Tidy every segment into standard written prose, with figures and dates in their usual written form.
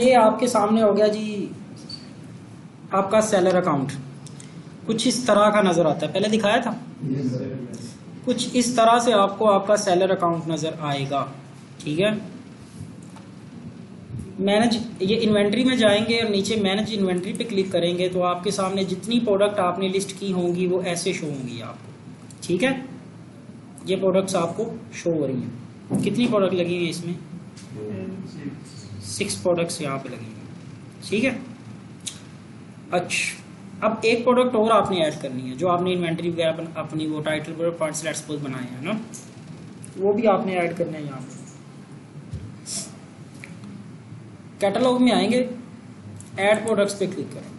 ये आपके सामने हो गया जी आपका सेलर अकाउंट। कुछ इस तरह का नज़र आता है, पहले दिखाया था। कुछ इस तरह से आपको आपका सेलर अकाउंट नज़र आएगा। ठीक है, मैनेज, ये इन्वेंट्री में जाएंगे और नीचे मैनेज इन्वेंट्री पे क्लिक करेंगे तो आपके सामने जितनी प्रोडक्ट आपने लिस्ट की होंगी वो ऐसे शो होंगी आपको। ठीक है, ये प्रोडक्ट्स आपको शो हो रही हैं। कितनी प्रोडक्ट लगी हैं इसमें? 6 प्रोडक्ट्स यहाँ पे लगी हैं। ठीक है, अच्छा अब एक प्रोडक्ट और आपने ऐड करनी है जो आपने इन्वेंट्री वगैरह अपनी वो टाइटल पर पॉइंट्स लेट्स सपोज बनाए हैं ना, वो भी आपने ऐड करने हैं। यहाँ पे कैटलॉग में आएंगे, ऐड प्रोडक्ट्स पे क्लिक करें।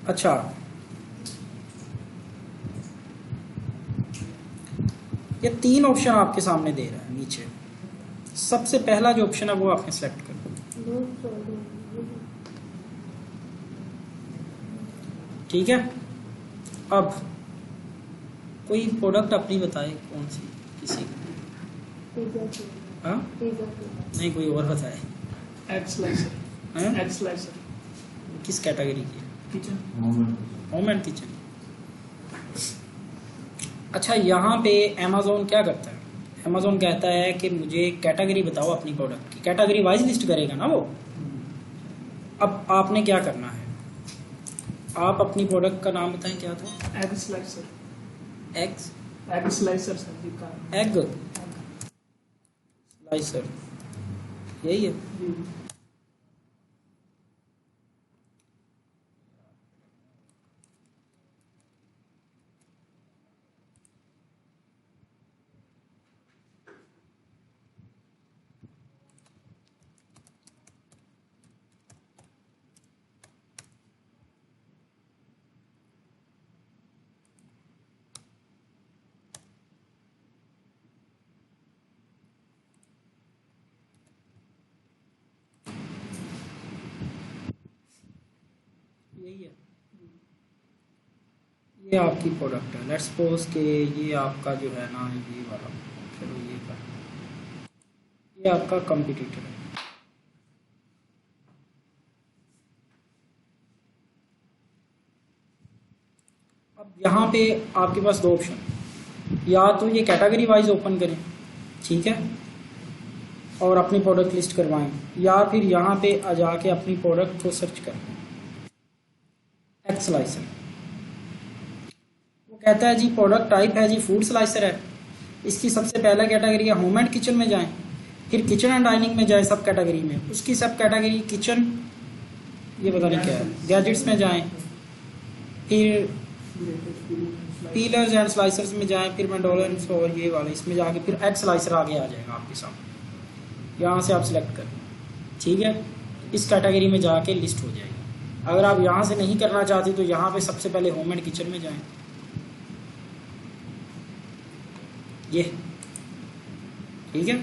अच्छा, ये 3 ऑप्शन आपके सामने दे रहा है नीचे। सबसे पहला जो ऑप्शन है वो आपने सेलेक्ट करना। ठीक है, अब कोई प्रोडक्ट अपनी बताए कौन सी, किसी हाँ नहीं कोई और बताए। Egg slicer. एग स्लाइसर किस कैटेगरी की है? Kitchen, home and kitchen. अच्छा, यहाँ पे अमेज़ॉन क्या करता है? अमेज़ॉन कहता है कि मुझे कैटेगरी बताओ अपनी प्रोडक्ट की। कैटेगरी वाइज लिस्ट करेगा ना वो। अब आपने क्या करना है, आप अपनी प्रोडक्ट का नाम बताएं क्या था? Egg slicer. एग स्लाइसर सब्जी का एग स्लाइसर, यही है। यही है, ये आपकी प्रोडक्ट है। लेट्स सपोज के ये आपका जो है ना ये वाला, चलो ये कर, ये आपका कंपटीटर है। अब यहाँ पे आपके पास 2 ऑप्शन, या तो ये कैटेगरी वाइज ओपन करें, ठीक है, और अपनी प्रोडक्ट लिस्ट करवाएं, या फिर यहाँ पे आ जाके अपनी प्रोडक्ट को सर्च करें। एग स्लाइसर, वो कहता है जी प्रोडक्ट टाइप है जी फूड स्लाइसर है। इसकी सबसे पहला कैटेगरी है होम एंड किचन में जाएं, फिर किचन एंड डाइनिंग में जाएं सब कैटेगरी में, उसकी सब कैटेगरी किचन, ये पता नहीं क्या है, गैजेट्स में जाएं, फिर पीलर्स एंड स्लाइसर्स में जाएं, फिर मैकडॉनल्ड्स और ये वाले इसमें जाके फिर एग स्लाइसर आगे आ जाएगा आपके सामने। यहाँ से आप सिलेक्ट करें, ठीक है, इस कैटेगरी में जाके लिस्ट हो जाएगी। अगर आप यहाँ से नहीं करना चाहते तो यहाँ पे सबसे पहले होम एंड किचन में जाएं, ये ठीक है,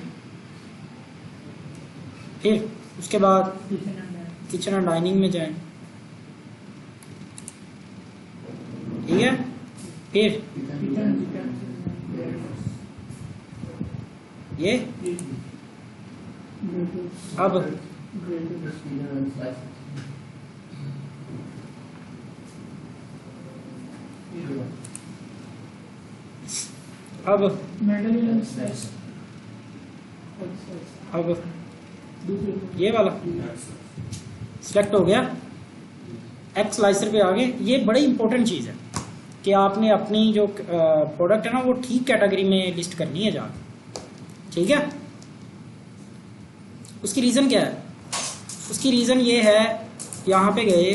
फिर उसके बाद किचन एंड डाइनिंग में जाएं, ठीक है, फिर ये अब ये वाला सिलेक्ट हो गया, एग स्लाइसर पे आगे। ये बड़ी इंपॉर्टेंट चीज़ है कि आपने अपनी जो प्रोडक्ट है ना वो ठीक कैटेगरी में लिस्ट करनी है जाके, ठीक है। उसकी रीज़न क्या है? उसकी रीज़न ये है, यहाँ पे गए,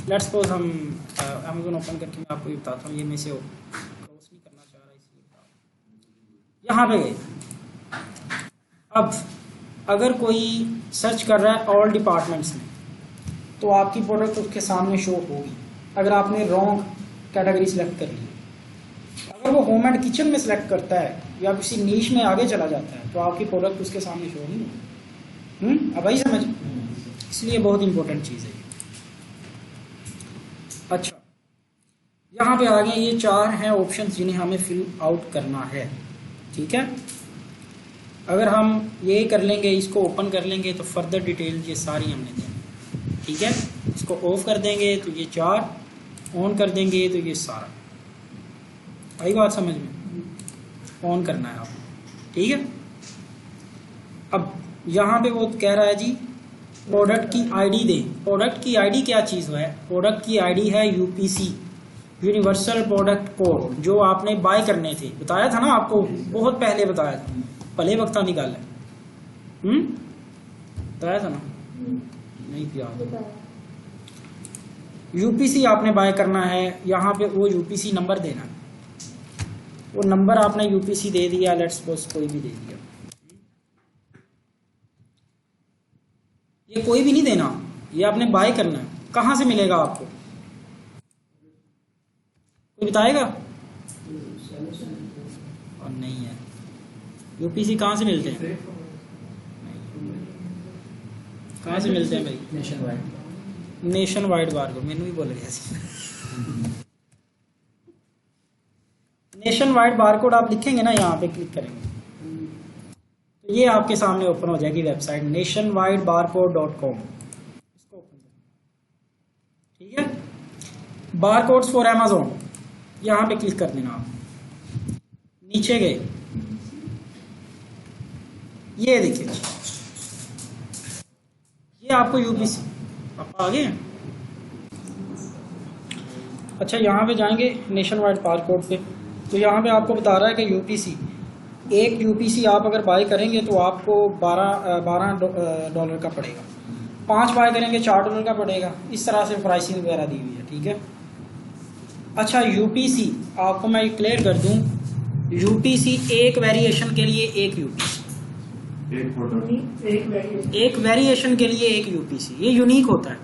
लेट्स सपोज हम अमेज़न ओपन करके मैं आपको ये बताता हूँ, ये मैं से क्रॉस नहीं करना चाह रहा इसलिए यहाँ पे गए। अब अगर कोई सर्च कर रहा है ऑल डिपार्टमेंट्स में तो आपकी प्रोडक्ट उसके सामने शो होगी। अगर आपने रॉन्ग कैटेगरी सेलेक्ट कर ली, अगर वो होम एंड किचन में सेलेक्ट करता है या किसी नीश में आगे चला जाता है तो आपकी प्रोडक्ट उसके सामने शो नहीं होगी। अब आई समझ? इसलिए बहुत इंपॉर्टेंट चीज़ है। अच्छा, यहाँ पे आ गए, ये 4 हैं ऑप्शन जिन्हें हमें फिल आउट करना है। ठीक है, अगर हम ये कर लेंगे, इसको ओपन कर लेंगे तो फर्दर डिटेल ये सारी हमने देनी। ठीक है, इसको ऑफ कर देंगे तो ये 4, ऑन कर देंगे तो ये सारा। आई बात समझ में? ऑन करना है आपको। ठीक है, अब यहाँ पे वो कह रहा है जी प्रोडक्ट की आईडी दें। प्रोडक्ट की आईडी क्या चीज़ है? प्रोडक्ट की आईडी है यूपीसी, यूनिवर्सल प्रोडक्ट कोड, जो आपने बाय करने थे। बताया था ना आपको, बहुत पहले बताया था, भले वक्त निकाला। बताया था ना? नहीं किया। यूपीसी आपने बाय करना है, यहाँ पे वो यूपीसी नंबर देना। वो नंबर आपने यूपीसी दे दिया, लेट्स सपोज कोई भी दे दिया। ये कोई भी नहीं देना, ये आपने बाय करना है। कहाँ से मिलेगा आपको? कोई बताएगा? और नहीं है। यूपीसी कहाँ से मिलते हैं? कहाँ से मिलते हैं भाई? Nation wide barcode. मैंने भी बोल गया सी। नेशन वाइड बारकोड आप लिखेंगे ना, यहाँ पे क्लिक करेंगे तो ये आपके सामने ओपन हो जाएगी वेबसाइट nationwidebarcode.com। इसको ओपन करें। ठीक है, बारकोड्स फॉर अमेज़न, यहाँ पे क्लिक कर देना आप। नीचे गए, ये देखिए, ये आपको यूपीसी आप आगे हैं। अच्छा, यहाँ पे जाएंगे नेशन वाइड बारकोड पे, तो यहाँ पे आपको बता रहा है कि यूपीसी, एक यूपीसी आप अगर बाय करेंगे तो आपको 12 डॉलर का पड़ेगा। 5 बाय करेंगे $4 का पड़ेगा। इस तरह से प्राइसिंग वगैरह दी हुई है। ठीक है, अच्छा यूपीसी आपको मैं क्लियर कर दूं, यूपीसी एक वेरिएशन के लिए एक यूपीसी, एक वेरिएशन के लिए एक यूपीसी। ये यूनिक होता है,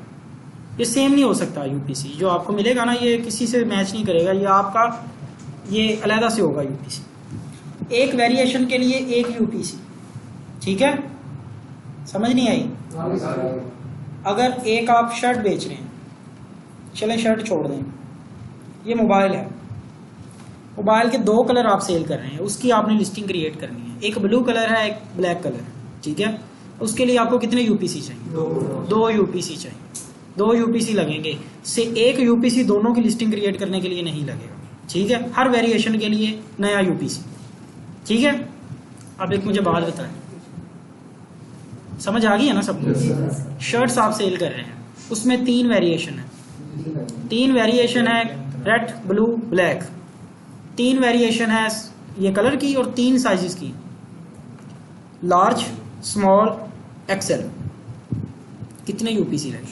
ये सेम नहीं हो सकता। यूपीसी जो आपको मिलेगा ना, ये किसी से मैच नहीं करेगा, ये आपका ये अलहदा से होगा यूपीसी। एक वेरिएशन के लिए एक यूपीसी। ठीक है, समझ नहीं आई? अगर एक आप शर्ट बेच रहे हैं, चलें शर्ट छोड़ दें, ये मोबाइल है, मोबाइल के 2 कलर आप सेल कर रहे हैं, उसकी आपने लिस्टिंग क्रिएट करनी है। एक ब्लू कलर है, एक ब्लैक कलर है। ठीक है, उसके लिए आपको कितने यूपीसी चाहिए? 2 यूपीसी चाहिए। 2 यूपीसी लगेंगे, से एक यूपीसी दोनों की लिस्टिंग क्रिएट करने के लिए नहीं लगेगा। ठीक है, हर वेरिएशन के लिए नया यूपीसी। ठीक है, अब एक मुझे बात बताएं, समझ आ गई है ना सबको? शर्ट्स आप सेल कर रहे हैं, उसमें 3 वेरिएशन है। 3 वेरिएशन है, रेड, ब्लू, ब्लैक। 3 वेरिएशन है ये कलर की, और 3 साइजेस की, लार्ज, स्मॉल, एक्सेल। कितने यूपीसी लगे?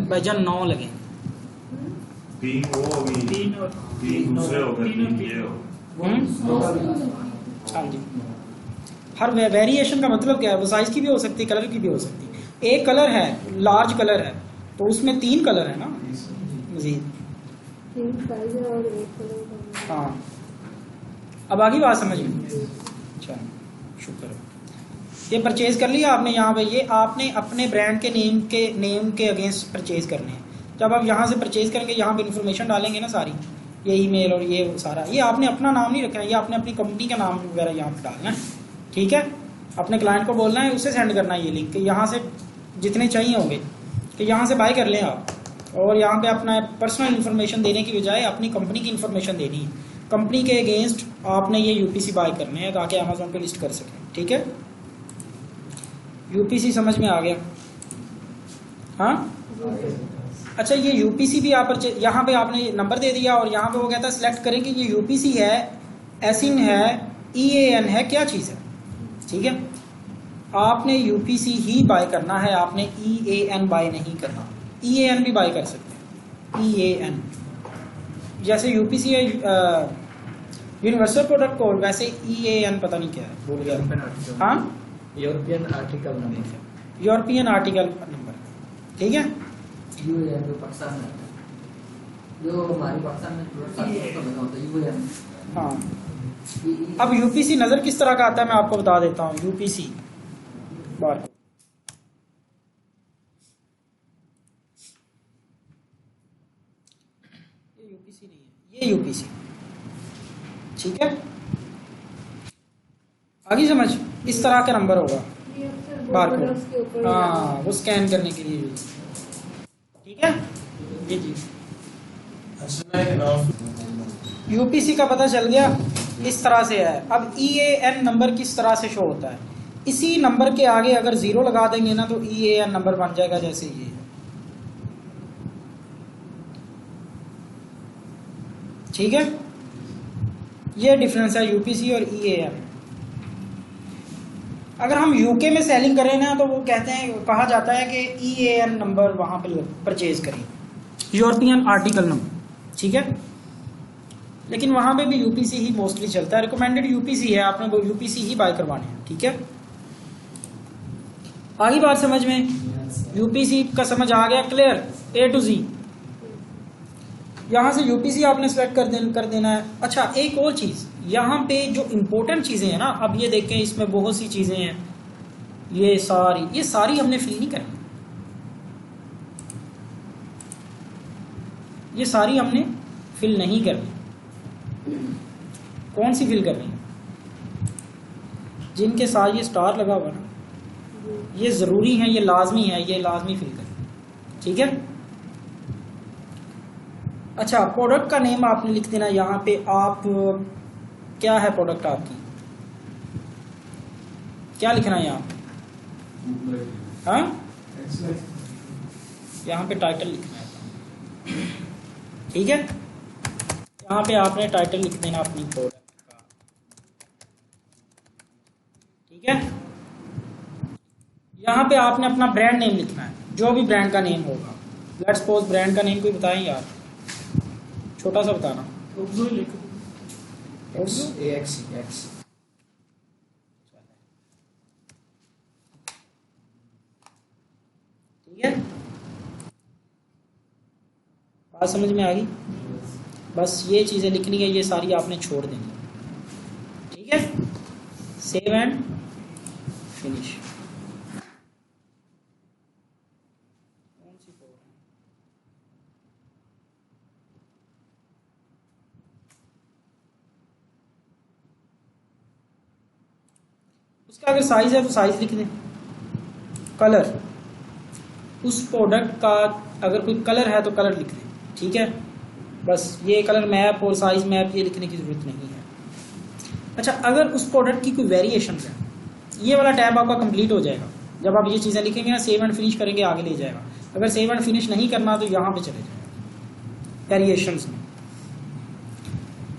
भाईजान 9 लगे। 3 दूसरे हो गए, 3 ये हो। हाँ जी, हर वेरिएशन का मतलब क्या है? वो साइज की भी हो सकती है, कलर की भी हो सकती है। एक कलर है, लार्ज कलर है, तो उसमें 3 कलर है ना मजीद। हाँ, अब आगे बात समझ में? अच्छा, शुक्र है। ये परचेज कर लिया आपने यहाँ पे, ये आपने अपने ब्रांड के नेम के अगेंस्ट परचेज करने हैं। जब आप यहाँ से परचेज करेंगे, यहाँ पे इन्फॉर्मेशन डालेंगे ना सारी, ये ईमेल और ये सारा, ये आपने अपना नाम नहीं रखना है, ये आपने अपनी कंपनी का नाम वगैरह यहाँ पे डालना है। ठीक है, अपने क्लाइंट को बोलना है, उसे सेंड करना है ये लिंक, यहाँ से जितने चाहिए होंगे कि यहाँ से बाय कर लें आप। और यहाँ पे अपना पर्सनल इन्फॉर्मेशन देने की बजाय अपनी कंपनी की इन्फॉर्मेशन देनी है। कंपनी के अगेंस्ट आपने ये यूपीसी बाय करने हैं ताकि अमेजोन पे लिस्ट कर सकें। ठीक है, यूपीसी समझ में आ गया? हाँ, अच्छा, ये यूपीसी भी आप यहाँ पे आपने नंबर दे दिया, और यहाँ पे वो कहता है सिलेक्ट करें कि ये यूपीसी है, एसिन है, ईएएन है, क्या चीज़ है। ठीक है, आपने यूपीसी ही बाय करना है, आपने ईएएन बाय नहीं करना। ईएएन भी बाय कर सकते हैं, ईएएन जैसे यूपीसी है यूनिवर्सल प्रोडक्ट कोड, वैसे ईएएन पता नहीं क्या है, भूल गया। हाँ, European article number, European article number. ठीक है, यूएन जो पाकिस्तान में आता है, जो हमारे पाकिस्तान में तो बता होता है यूएन। हाँ, अब यूपीसी नज़र किस तरह का आता है मैं आपको बता देता हूँ। यूपीसी बार ये यूपीसी नहीं यूपीसी। ठीक है, आगे समझ, इस तरह का नंबर होगा बारकोड, हाँ वो स्कैन करने के लिए। ठीक है, ये जी यूपीसी का पता चल गया, इस तरह से है। अब EAN नंबर किस तरह से शो होता है, इसी नंबर के आगे अगर 0 लगा देंगे ना तो EAN नंबर बन जाएगा, जैसे ये है। ठीक है, ये डिफरेंस है यूपीसी और EAN। अगर हम यूके में सेलिंग करें ना तो वो कहते हैं, कहा जाता है कि EAN नंबर वहां पर परचेज करें, यूरोपियन आर्टिकल नंबर। ठीक है, लेकिन वहां पे भी यूपीसी ही मोस्टली चलता है, रिकमेंडेड यूपीसी है, आपने वो यूपीसी ही बाय करवाने हैं। ठीक है, आगे बात समझ में, यूपीसी का समझ आ गया, क्लियर, A to Z। यहां से यूपीसी आपने सेलेक्ट कर देना है। अच्छा, एक और चीज यहाँ पे जो इंपॉर्टेंट चीजें हैं ना, अब ये देखें इसमें बहुत सी चीजें हैं, ये सारी हमने फिल नहीं करनी, ये सारी हमने फिल नहीं करनी। कौन सी फिल करनी है, जिनके साथ ये स्टार लगा हुआ ना, ये जरूरी है, ये लाजमी है, ये लाजमी फिल करनी। ठीक है, अच्छा, प्रोडक्ट का नेम आपने लिख देना यहाँ पे। आप क्या है प्रोडक्ट आपकी, क्या लिखना है यहाँ पे, हाँ यहाँ पे टाइटल लिखना है। ठीक है, यहाँ पे आपने टाइटल लिख देना अपनी प्रोडक्ट का। ठीक है, यहाँ पे आपने अपना ब्रांड नेम लिखना है, जो भी ब्रांड का नेम होगा। लेट्स सपोज ब्रांड का नेम कोई बताएं यार, छोटा सा बताना। AX। ठीक है, बात समझ में आ गई। बस ये चीजें लिखनी है, ये सारी आपने छोड़ देनी। ठीक है, सेव एंड फिनिश। उसका अगर साइज है तो साइज लिख दें। कलर, उस प्रोडक्ट का अगर कोई कलर है तो कलर लिख दें। ठीक है, बस ये कलर मैप और साइज मैप ये लिखने की जरूरत नहीं है। अच्छा, अगर उस प्रोडक्ट की कोई वेरिएशन है, ये वाला टैब आपका कंप्लीट हो जाएगा जब आप ये चीजें लिखेंगे ना, सेव एंड फिनिश करेंगे, आगे ले जाएगा। अगर सेव एंड फिनिश नहीं करना तो यहाँ पे चले जाएगा वेरिएशंस में।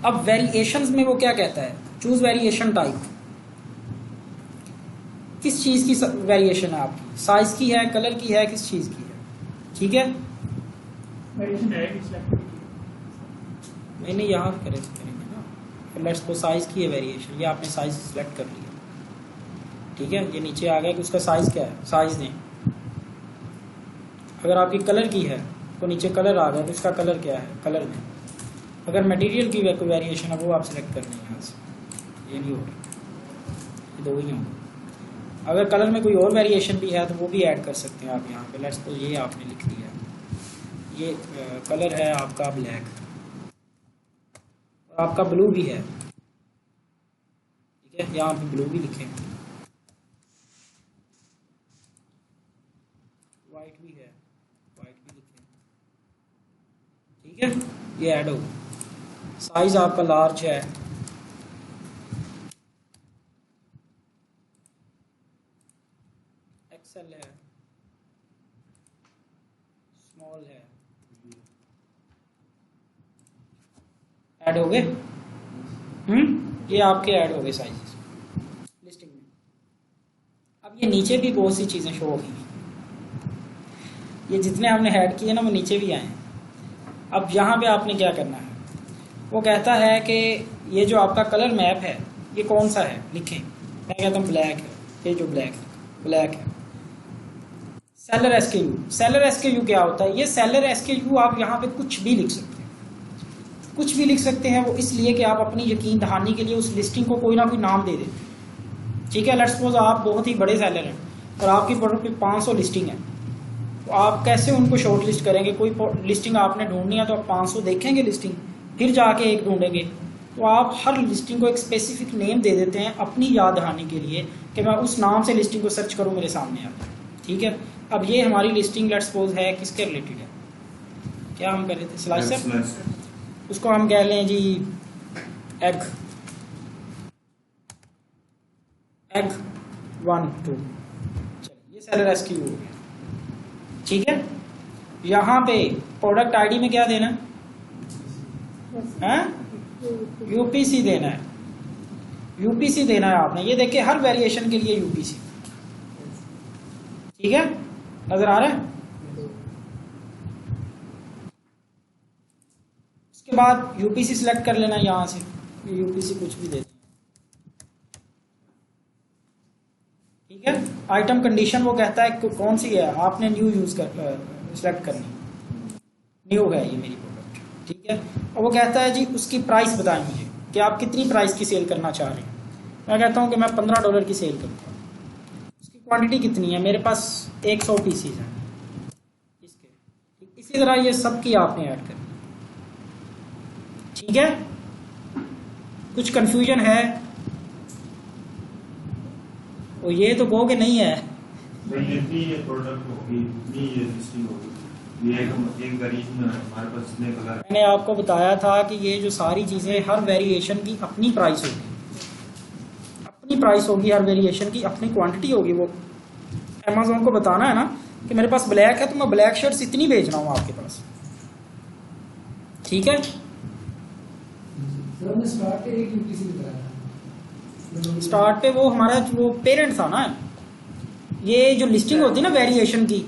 अब वेरिएशंस में वो क्या कहता है, चूज वेरिएशन टाइप। किस चीज की वेरिएशन है आपकी, साइज की है, कलर की है, किस चीज की है। ठीक है, नहीं यहाँ करेंगे ना। लेट्स को साइज की है वेरिएशन, ये आपने साइज सिलेक्ट कर लिया। ठीक है, ये नीचे आ गया कि उसका साइज क्या है, साइज दें। अगर आपकी कलर की है तो नीचे कलर आ गया, तो इसका कलर क्या है, कलर दें। अगर मटेरियल की कोई वेरिएशन है वो आप सिलेक्ट कर लें यहाँ से, ये नहीं होगा, ये दो ही होंगे। अगर कलर में कोई और वेरिएशन भी है तो वो भी ऐड कर सकते हैं आप यहाँ पे। लेट्स तो ये आपने लिख दिया, ये कलर है आपका ब्लैक और आपका ब्लू भी है। ठीक है, यहाँ पे ब्लू भी लिखें, वाइट भी है, वाइट भी लिखें। ठीक है, ये ऐड होगा। साइज आपका लार्ज है, एक्सेल है, स्मॉल है, ऐड हो गए। ये आपके ऐड हो गए साइजेस लिस्टिंग में। अब ये नीचे भी बहुत सी चीजें शो होगी, ये जितने हमने ऐड किए ना वो नीचे भी आए हैं। अब यहाँ पे आपने क्या करना है, वो कहता है कि ये जो आपका कलर मैप है ये कौन सा है, लिखें। मैं कहता हूँ ब्लैक है, ये जो ब्लैक है। सेलर एसकेयू, सेलर एसकेयू क्या होता है, ये सेलर एसकेयू आप यहाँ पे कुछ भी लिख सकते हैं, कुछ भी लिख सकते हैं। वो इसलिए कि आप अपनी यकीन दहानी के लिए उस लिस्टिंग को कोई ना कोई नाम दे देते हैं। ठीक है, लेट्स सपोज आप बहुत ही बड़े सेलर हैं और आपकी प्रोडक्ट पे 500 लिस्टिंग है, तो आप कैसे उनको शॉर्ट लिस्ट करेंगे। कोई लिस्टिंग आपने ढूंढनी है तो आप 500 देखेंगे लिस्टिंग, फिर जाके एक ढूंढेंगे। तो आप हर लिस्टिंग को एक स्पेसिफिक नेम दे देते हैं अपनी याद दहाने के लिए कि मैं उस नाम से लिस्टिंग को सर्च करूं, मेरे सामने आता है। ठीक है, अब ये हमारी लिस्टिंग लेट्स सपोज है किसके रिलेटेड है, क्या हम कर रहे थे, स्लाइसर। उसको हम कह लें जी एग 1 2। चलिए ये सेलर एसक्यू हो गया। ठीक है, यहाँ पे प्रोडक्ट आईडी में क्या देना है, यूपीसी देना है, यूपीसी देना है आपने। ये देखिए हर वेरिएशन के लिए यूपीसी। ठीक है, नजर आ रहा है। उसके बाद यूपीसी सिलेक्ट कर लेना यहां से, यूपीसी कुछ भी दे दें। ठीक है, आइटम कंडीशन वो कहता है कि कौन सी है, आपने न्यू यूज कर सिलेक्ट करनी, न्यू है ये मेरी प्रोडक्ट। ठीक है, और वो कहता है जी उसकी प्राइस बताएं मुझे कि आप कितनी प्राइस की सेल करना चाह रहे हैं। मैं कहता हूं कि मैं $15 की सेल करूंगा। उसकी क्वांटिटी कितनी है, मेरे पास 100 पीसीज हैं इसके। इसी तरह ये सब की आपने ऐड करनी। ठीक है, कुछ कंफ्यूजन है, और ये तो कहोगे नहीं है, ये प्रोडक्ट होगी, ये लिस्टिंग होगी, ये एक वेरिएशन हमारे पास इतने कलर। मैंने आपको बताया था कि ये जो सारी चीजें हर वेरिएशन की अपनी प्राइस होगी, अपनी प्राइस होगी, हर वेरिएशन की अपनी क्वांटिटी होगी। वो अमेज़न को बताना है ना कि मेरे पास ब्लैक है तो मैं ब्लैक शर्ट्स इतनी भेज रहा हूँ आपके पास। ठीक है, स्टार्ट पे वो हमारा जो पेरेंट था ना, ये जो लिस्टिंग होती है ना वेरिएशन की,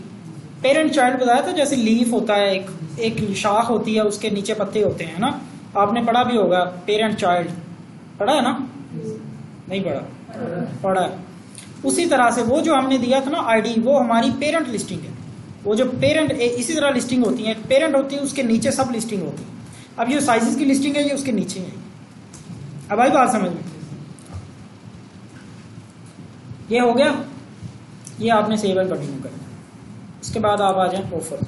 पेरेंट चाइल्ड बताया था। जैसे लीफ होता है, एक शाख होती है, उसके नीचे पत्ते होते हैं ना, आपने पढ़ा भी होगा पेरेंट चाइल्ड, पढ़ा है ना, नहीं पढ़ा, पढ़ा है। उसी तरह से वो जो हमने दिया था ना आईडी, वो हमारी पेरेंट लिस्टिंग है। वो जो पेरेंट, इसी तरह लिस्टिंग होती है, पेरेंट होती है, उसके नीचे सब लिस्टिंग होती है। अब ये साइजेस की लिस्टिंग है, ये उसके नीचे है। अब आई बात समझ में, ये हो गया, ये आपने सेव एंड कंटिन्यू करना। उसके बाद आप आ जाएं ऑफर।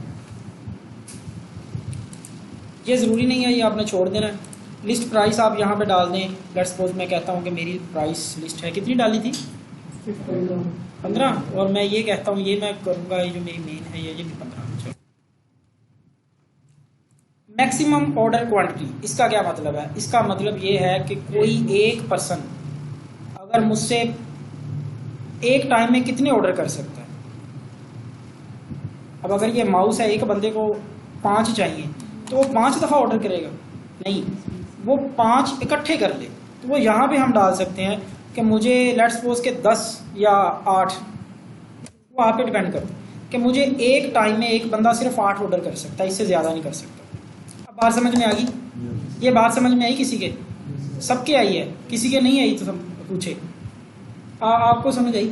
ये ज़रूरी नहीं है, ये आपने छोड़ देना है। लिस्ट प्राइस आप यहाँ पे डाल दें। लेट्स सपोज मैं कहता हूँ कि मेरी प्राइस लिस्ट है, कितनी डाली थी, 15, और मैं ये कहता हूँ, ये मैं करूँगा, ये जो मेरी मेन है ये भी 15। चलो, मैक्सिमम ऑर्डर क्वांटिटी, इसका क्या मतलब है, इसका मतलब ये है कि कोई एक पर्सन अगर मुझसे एक टाइम में कितने ऑर्डर कर सकता है। अब अगर ये माउस है, एक बंदे को 5 चाहिए तो वो 5 दफ़ा ऑर्डर करेगा, नहीं, वो 5 इकट्ठे कर ले। तो वो यहाँ पे हम डाल सकते हैं कि मुझे लेट्स सपोज के 10 या 8, वो आप पे डिपेंड करता है कि मुझे एक टाइम में एक बंदा सिर्फ 8 ऑर्डर कर सकता है, इससे ज़्यादा नहीं कर सकता। अब बात समझ में आ गई, ये बात समझ में आई किसी के, सबके आई है, किसी के नहीं आई तो सब पूछे। आपको समझ आई?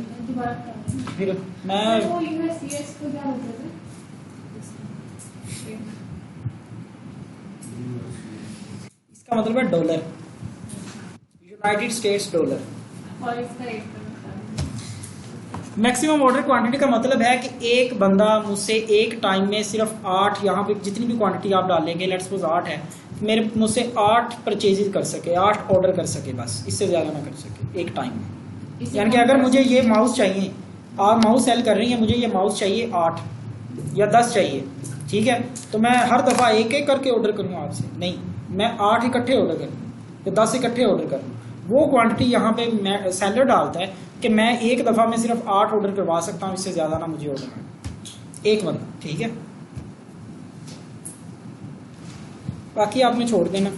फिर मैं इसका मतलब है डॉलर, यूनाइटेड स्टेट्स डॉलर। और इसका रेट मैक्सिमम ऑर्डर क्वांटिटी का मतलब है कि एक बंदा मुझसे एक टाइम में सिर्फ 8, यहाँ पे जितनी भी क्वांटिटी आप डालेंगे, लेट्स सपोज 8 है, मेरे मुझसे 8 परचेजेस कर सके, 8 ऑर्डर कर सके, बस इससे ज़्यादा ना कर सके एक टाइम में। यानी कि अगर मुझे ये माउस चाहिए, आप माउस सेल कर रही हैं, मुझे ये माउस चाहिए 8 या 10 चाहिए, ठीक है, तो मैं हर दफ़ा एक एक करके ऑर्डर करूँ आपसे, नहीं, मैं 8 इकट्ठे ऑर्डर करूँ या 10 इकट्ठे ऑर्डर करूँ। वो क्वांटिटी यहाँ पे मैं सेलर डालता है कि मैं एक दफ़ा में सिर्फ 8 ऑर्डर करवा सकता हूँ, इससे ज़्यादा ना मुझे ऑर्डर करना, एक बंदा। ठीक है, बाकी आपने छोड़ देना।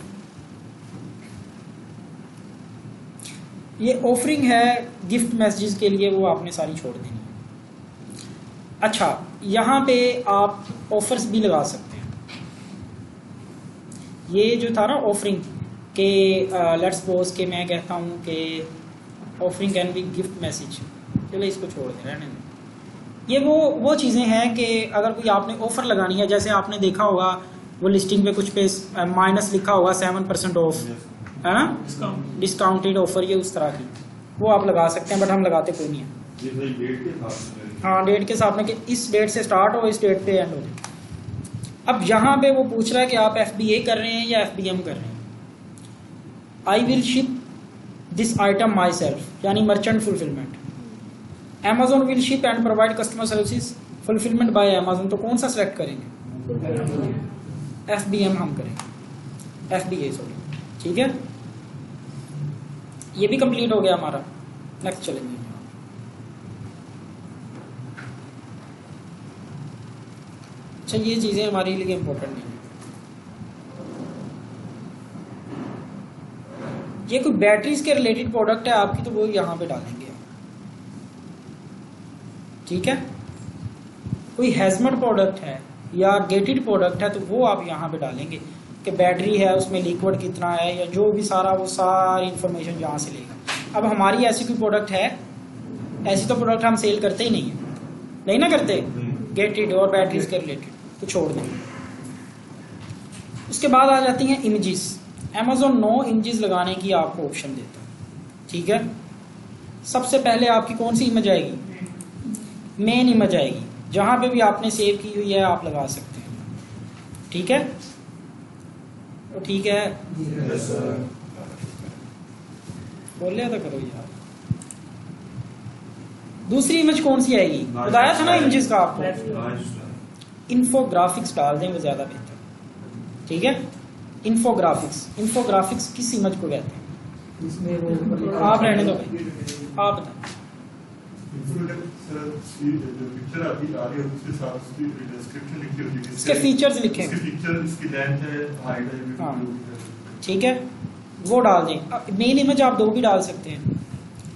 ये ऑफरिंग है गिफ्ट मैसेजेस के लिए, वो आपने सारी छोड़ देनी। अच्छा, यहाँ पे आप ऑफर्स भी लगा सकते हैं। ये जो था ना ऑफरिंग के, लेट्स सपोज के मैं कहता हूँ कि offering can be gift message, चलो इसको छोड़ दें, रहने दें। ये वो चीज़ें हैं कि अगर कोई आपने ऑफ़र लगानी है, जैसे आपने देखा होगा वो लिस्टिंग पे कुछ पे माइनस लिखा होगा 7% ऑफ, है ना, डिस्काउंटेड ऑफर, ये उस तरह की वो आप लगा सकते हैं, बट हम लगाते कोई नहीं है। हाँ, डेट के साथ में कि इस डेट से स्टार्ट हो, इस डेट पे एंड हो जाए। अब यहाँ पे वो पूछ रहा है कि आप FBA कर रहे हैं या FBM कर रहे हैं। I will ship this item myself, यानी merchant fulfilment. Amazon will ship and provide customer services fulfilment by Amazon, तो कौन सा सेलेक्ट करेंगे? FBM हम करेंगे, FBA सॉरी। ठीक है, ये भी कंप्लीट हो गया हमारा। नेक्स्ट चलेंगे। अच्छा, ये चीजें हमारे लिए इंपॉर्टेंट नहीं है। ये कोई बैटरीज के रिलेटेड प्रोडक्ट है आपकी, तो वो यहाँ पे डालेंगे। ठीक है, कोई हैजमेट प्रोडक्ट है या गेटेड प्रोडक्ट है, तो वो आप यहाँ पे डालेंगे कि बैटरी है, उसमें लिक्विड कितना है, या जो भी सारा, वो सारी इंफॉर्मेशन यहाँ से लेगा। अब हमारी ऐसी कोई प्रोडक्ट है, ऐसी तो प्रोडक्ट हम सेल करते ही नहीं है, नहीं ना करते, गेटेड और बैटरीज के रिलेटेड, तो छोड़ देंगे। उसके बाद आ जाती हैं इमेजेस। Amazon 9 इमेजेस लगाने की आपको ऑप्शन देता है। ठीक है, सबसे पहले आपकी कौन सी इमेज आएगी? मेन इमेज आएगी, जहां पे भी आपने सेव की हुई है आप लगा सकते हैं। ठीक है, तो ठीक है, बोल लिया था करो यार। दूसरी इमेज कौन सी आएगी? बताया था ना इमेजेस का आपको। इन्फोग्राफिक्स डाल दें, वो ज्यादा बेहतर। ठीक है, इन्फोग्राफिक्स किस इमेज को कहते हैं? इसमें वो आप रहने दो भाई, आप बताएं। पिक्चर अभी आ रही है, उसके साथ उसकी डिस्क्रिप्शन लिखी होती है, इसके फीचर्स लिखे इसके फीचर, इसकी लेंथ है, हाइट है। हाँ, ठीक है, वो डाल दें। मेन इमेज आप 2 भी डाल सकते हैं,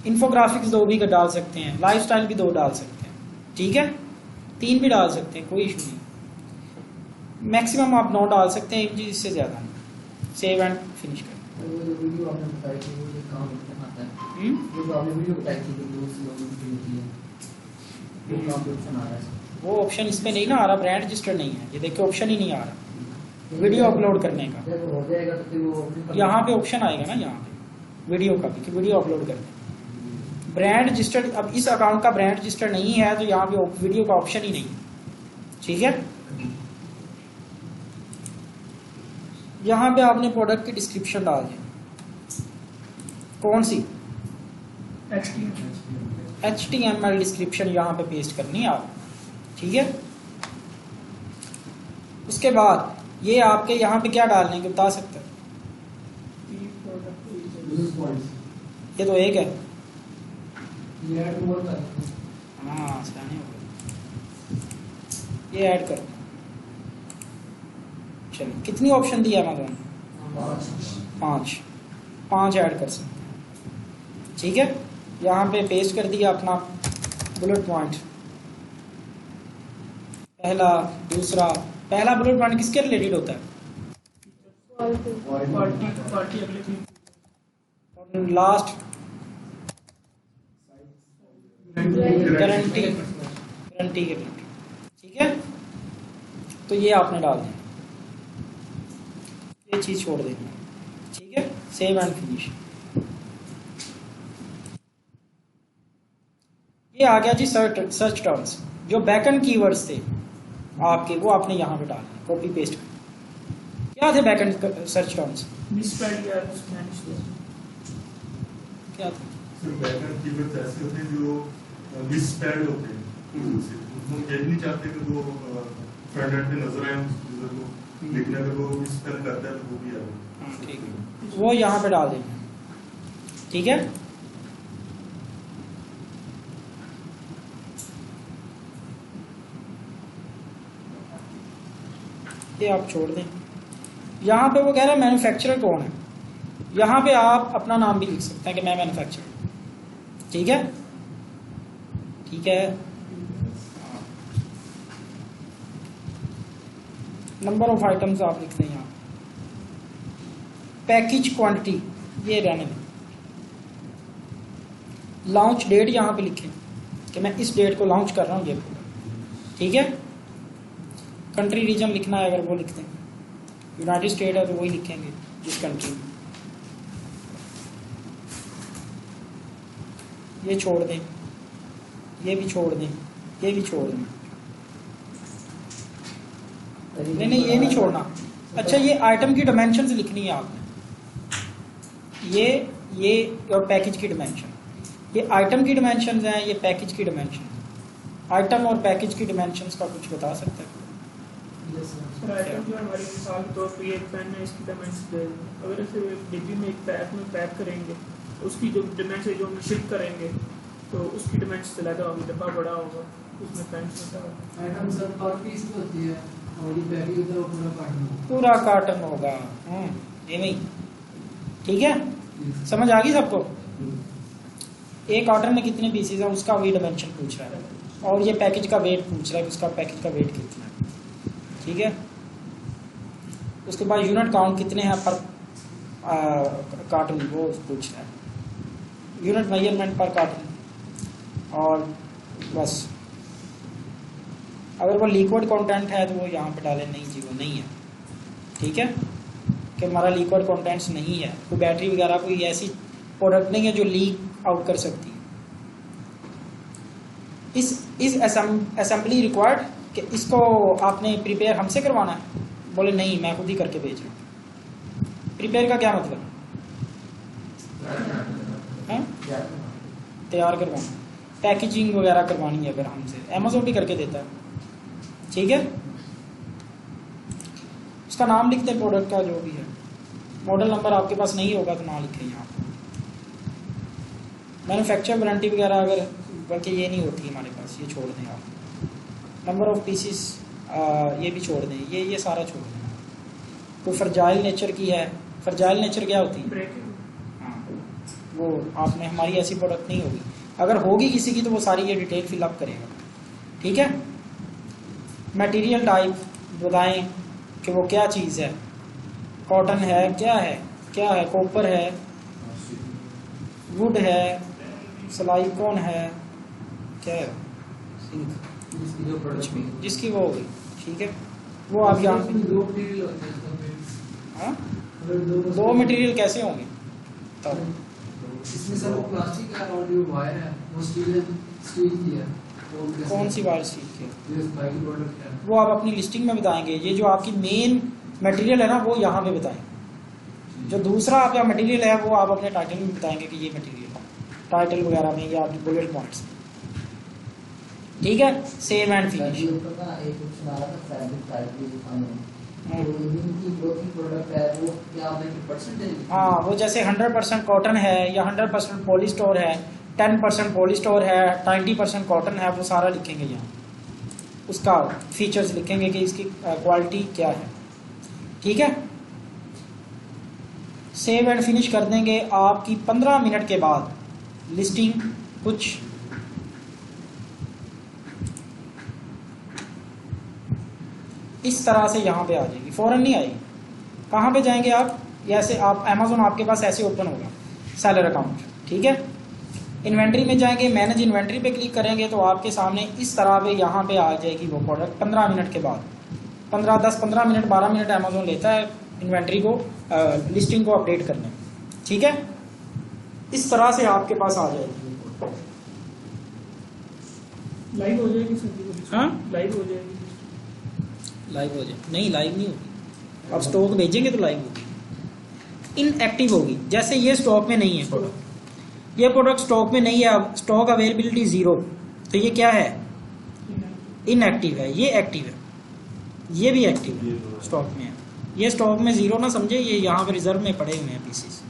इन्फोग्राफिक्स 2 भी डाल सकते हैं, लाइफस्टाइल भी 2 डाल सकते हैं। ठीक है, 3 भी डाल सकते हैं, कोई इशू नहीं। मैक्सिमम आप 9 डाल सकते हैं इमेज, इससे ज्यादा नहीं। सेव एंड फिनिश करें। वो जो वीडियो आपने बताई थी, वो जो काम आता है, वो जो आपने वीडियो बताई थी, जो उससे होती है, वो काम पे ऑप्शन आ रहा है। वो ऑप्शन इस पे नहीं ना आ रहा, ब्रांड रजिस्टर नहीं है, ये देखिए ऑप्शन ही नहीं आ रहा वीडियो अपलोड करने का। जब हो जाएगा तो फिर वो यहाँ पे ऑप्शन आएगा ना, यहाँ पे वीडियो का भी, कि वीडियो अपलोड करने। ब्रांड रजिस्टर्ड, अब इस अकाउंट का ब्रांड रजिस्टर नहीं है, तो यहाँ पे वीडियो का ऑप्शन ही नहीं है। ठीक है, यहाँ पे आपने प्रोडक्ट की डिस्क्रिप्शन डाल दी, कौन सी? HTML डिस्क्रिप्शन यहाँ पे पेस्ट करनी है आप। ठीक है, उसके बाद ये आपके यहाँ पे क्या डालने के बता सकते हैं? ये तो एक है। हाँ, सियाने हो गए। ये ऐड कर, चलिए कितनी ऑप्शन दी है Amazon? 5 ऐड कर सकते हैं। ठीक है, यहाँ पे पेस्ट कर दिया अपना बुलेट पॉइंट, पहला, दूसरा। पहला बुलेट पॉइंट किसके रिलेटेड होता है? लास्ट गारंटी के रिलेटेड। ठीक है, तो ये आपने डाल दिया, ये चीज छोड़ देनी। ठीक है, सेव एंड फिनिश। ये आ गया जी सर्च टर्म्स। जो बैकएंड कीवर्ड्स थे आपके, वो आपने यहाँ पे डालना, कॉपी पेस्ट। क्या थे बैकएंड सर्च टर्म्स? क्या थे? बैकएंड कीवर्ड्स ऐसे होते हैं जो मिसस्पेल्ड होते हैं, हम ये नहीं चाहते कि वो फ्रंट एंड पे नजर आए यूजर को, लेकिन अगर वो मिसस्पेल करता है तो वो भी आएगा। ठीक है, वो यहाँ पे डाल देंगे। ठीक है, ये आप छोड़ दें। यहाँ पे वो कह रहा है मैन्युफैक्चरर कौन है, यहाँ पे आप अपना नाम भी लिख सकते हैं कि मैं मैन्युफैक्चरर। ठीक है, ठीक है। नंबर ऑफ आइटम्स आप लिखते हैं यहाँ। पैकेज क्वांटिटी ये रहने दें। लॉन्च डेट यहाँ पे लिखें कि मैं इस डेट को लॉन्च कर रहा हूँ ये प्रोडक्ट। ठीक है, कंट्री रीजन लिखना है अगर वो लिखते हैं, यूनाइटेड स्टेट है तो वही लिखेंगे जिस कंट्री में। ये छोड़ दें, ये भी छोड़ दें, ये भी छोड़ दें। नहीं नहीं ये नहीं छोड़ना। अच्छा ये आइटम की डायमेंशंस लिखनी है आपने, ये और पैकेज की डायमेंशन, ये आइटम की डायमेंशंस हैं, ये पैकेज की डायमेंशन। आइटम और पैकेज की डायमेंशंस का कुछ बता सकते हैं? सर आइटम जो हमारी मिसाल के तौर पर ये एक पेन है, इसकी डायमेंशन दे दें। अगर इसे डिब्बी में एक पैक में पैक करेंगे, उसकी जो डायमेंशन जो हम शिप करेंगे तो उसकी डायमेंशन से ज़्यादा होगी, डब्बा बड़ा होगा, उसमें पेन छोटा होगा। आइटम सर पर पीस होती है और ये पैकेज तो पूरा कार्टन होगा। ये नहीं ठीक है, समझ आ गई सबको? एक कार्टन में कितने पीसेज हैं उसका वेट डायमेंशन पूछ रहा है, और ये पैकेज का वेट पूछ रहा है कि उसका पैकेज का वेट कितना है। ठीक है, उसके बाद यूनिट काउंट कितने हैं पर कार्टन वो पूछ रहा है, यूनिट मेजरमेंट पर कार्टन। और बस अगर वो लिक्विड कंटेंट है तो वो यहाँ पे डालें, नहीं जी वो नहीं है। ठीक है, कि हमारा लिक्विड कंटेंट्स नहीं है, कोई बैटरी वगैरह कोई ऐसी प्रोडक्ट नहीं है जो लीक आउट कर सकती है। इस असेंबली रिक्वायर्ड कि इसको आपने प्रिपेयर हमसे करवाना है? बोले नहीं मैं खुद ही करके भेज रहा हूँ। प्रिपेयर का क्या मतलब है? तैयार करवाना, पैकेजिंग वगैरह करवानी है अगर हमसे, अमेज़न भी करके देता है। ठीक है, उसका नाम लिखते हैं प्रोडक्ट का जो भी है, मॉडल नंबर आपके पास नहीं होगा तो ना लिखें यहाँ पर। मैन्युफैक्चर वारंटी वगैरह अगर, बल्कि ये नहीं होती हमारे पास, ये छोड़ दें आप। नंबर ऑफ पीसीस ये भी छोड़ दें, ये सारा छोड़ दें। कोई फ्रजाइल नेचर की है, फ्रजाइल नेचर क्या होती है? हाँ, वो आपने हमारी ऐसी प्रोडक्ट नहीं होगी, अगर होगी किसी की तो वो सारी ये डिटेल फिलअप करेगा। ठीक है, मटेरियल टाइप बताएं कि वो क्या चीज़ है, कॉटन है, क्या है, कॉपर है, वुड है, सिलिकॉन है, क्या है, सिंक, जिसकी वो होगी। ठीक है, वो आप यहाँ दो मटेरियल कैसे होंगे तब? इसमें सर वो प्लास्टिक है और जो वायर है वो स्टील की है। कौन सी वायर स्टील की? ये बाकी प्रोडक्ट है वो आप अपनी लिस्टिंग में बताएंगे। ये जो आपकी मेन मटेरियल है ना वो यहाँ पे बताएं, जो दूसरा आपका मटेरियल है वो आप अपने टाइटल में बताएंगे कि ये मटेरियल है, टाइटल वगैरह में या आपकी बुलेट पॉइंट्स। ठीक है, सेव एंड फिनिश। हाँ, वो जैसे 100% कॉटन है या 100% पॉलीस्टोर है, 10% पॉलीस्टोर है, 90% कॉटन है, वो सारा लिखेंगे यहाँ, उसका फीचर्स लिखेंगे कि इसकी क्वालिटी क्या है। ठीक है, सेव एंड फिनिश कर देंगे। आपकी 15 मिनट के बाद लिस्टिंग कुछ इस तरह से यहाँ पे आ जाएगी, फौरन नहीं आएगी। कहाँ पे जाएंगे आप? जैसे आप अमेज़न आपके पास ऐसे ओपन होगा सेलर अकाउंट। ठीक है, इन्वेंट्री में जाएंगे, मैनेज इन्वेंट्री पे क्लिक करेंगे तो आपके सामने इस तरह पे यहाँ पे आ जाएगी वो प्रोडक्ट। 15 मिनट के बाद 15 मिनट 12 मिनट अमेज़न लेता है इन्वेंट्री को लिस्टिंग को अपडेट करने में। ठीक है, इस तरह से आपके पास आ जाएगी। लाइव हो जाएगी सर? हाँ, लाइव हो जाएगी। लाइव हो जाए? नहीं, लाइव नहीं होगी। अब स्टॉक भेजेंगे तो लाइव होगी। इनएक्टिव होगी, जैसे ये स्टॉक में नहीं है प्रोडक्ट, ये प्रोडक्ट स्टॉक में नहीं है, स्टॉक अवेलेबिलिटी 0, तो ये क्या है? इनएक्टिव है। ये एक्टिव है, ये भी एक्टिव है, स्टॉक में है। ये स्टॉक में 0 ना समझे, ये यहाँ पे रिजर्व में पड़े हुए हैं पीसेस,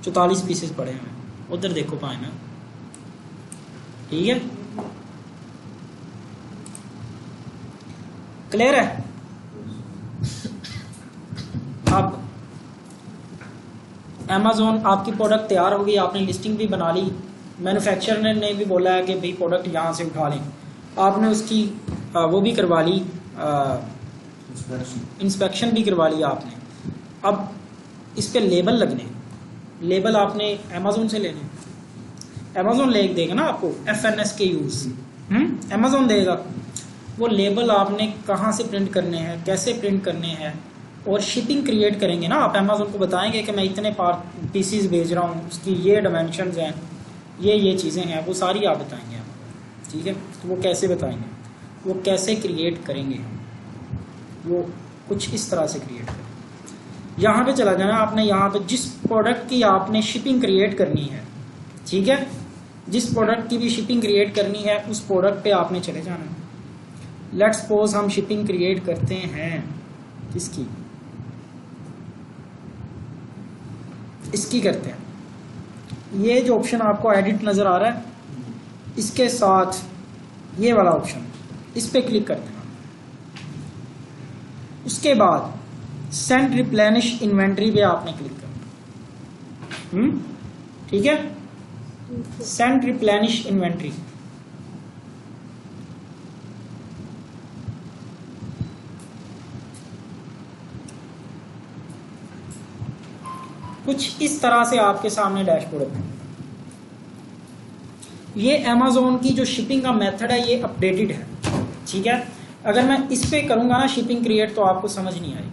44 पीसेस पड़े हुए हैं, उधर देखो पाए ना। ठीक है, क्लियर है? अब अमेज़न आपकी प्रोडक्ट तैयार हो गई, आपने लिस्टिंग भी बना ली, मैन्युफैक्चरर ने भी बोला है कि भाई प्रोडक्ट यहाँ से उठा लें, आपने उसकी वो भी करवा ली, इंस्पेक्शन भी करवा लिया आपने। अब इस पे लेबल लगने, लेबल आपने अमेज़न से लेने, अमेज़न ले देगा ना आपको FNS के यूज, अमेज़न देगा। वो लेबल आपने कहाँ से प्रिंट करने हैं, कैसे प्रिंट करने हैं, और शिपिंग क्रिएट करेंगे ना आप। अमेज़न को बताएंगे कि मैं इतने पीसीज भेज रहा हूँ, उसकी ये डायमेंशंस हैं, ये चीज़ें हैं, वो सारी आप बताएंगे हम। ठीक है, तो वो कैसे बताएंगे, वो कैसे क्रिएट करेंगे हम, वो कुछ इस तरह से क्रिएट करें। यहाँ पे चला जाना आपने, यहाँ पे जिस प्रोडक्ट की आपने शिपिंग क्रिएट करनी है, ठीक है, जिस प्रोडक्ट की भी शिपिंग क्रिएट करनी है उस प्रोडक्ट पे आपने चले जाना है। लेट्स सपोज हम शिपिंग क्रिएट करते हैं किसकी, इसकी करते हैं। ये जो ऑप्शन आपको एडिट नजर आ रहा है, इसके साथ ये वाला ऑप्शन, इस पे क्लिक करते हैं। उसके बाद सेंड रिप्लेनिश इन्वेंट्री पे आपने क्लिक करना, ठीक है, सेंड रिप्लेनिश इन्वेंट्री। कुछ इस तरह से आपके सामने डैशबोर्ड है। ये अमेज़न की जो शिपिंग का मेथड है ये अपडेटेड है, ठीक है। अगर मैं इस पे करूंगा ना शिपिंग क्रिएट तो आपको समझ नहीं आएगी।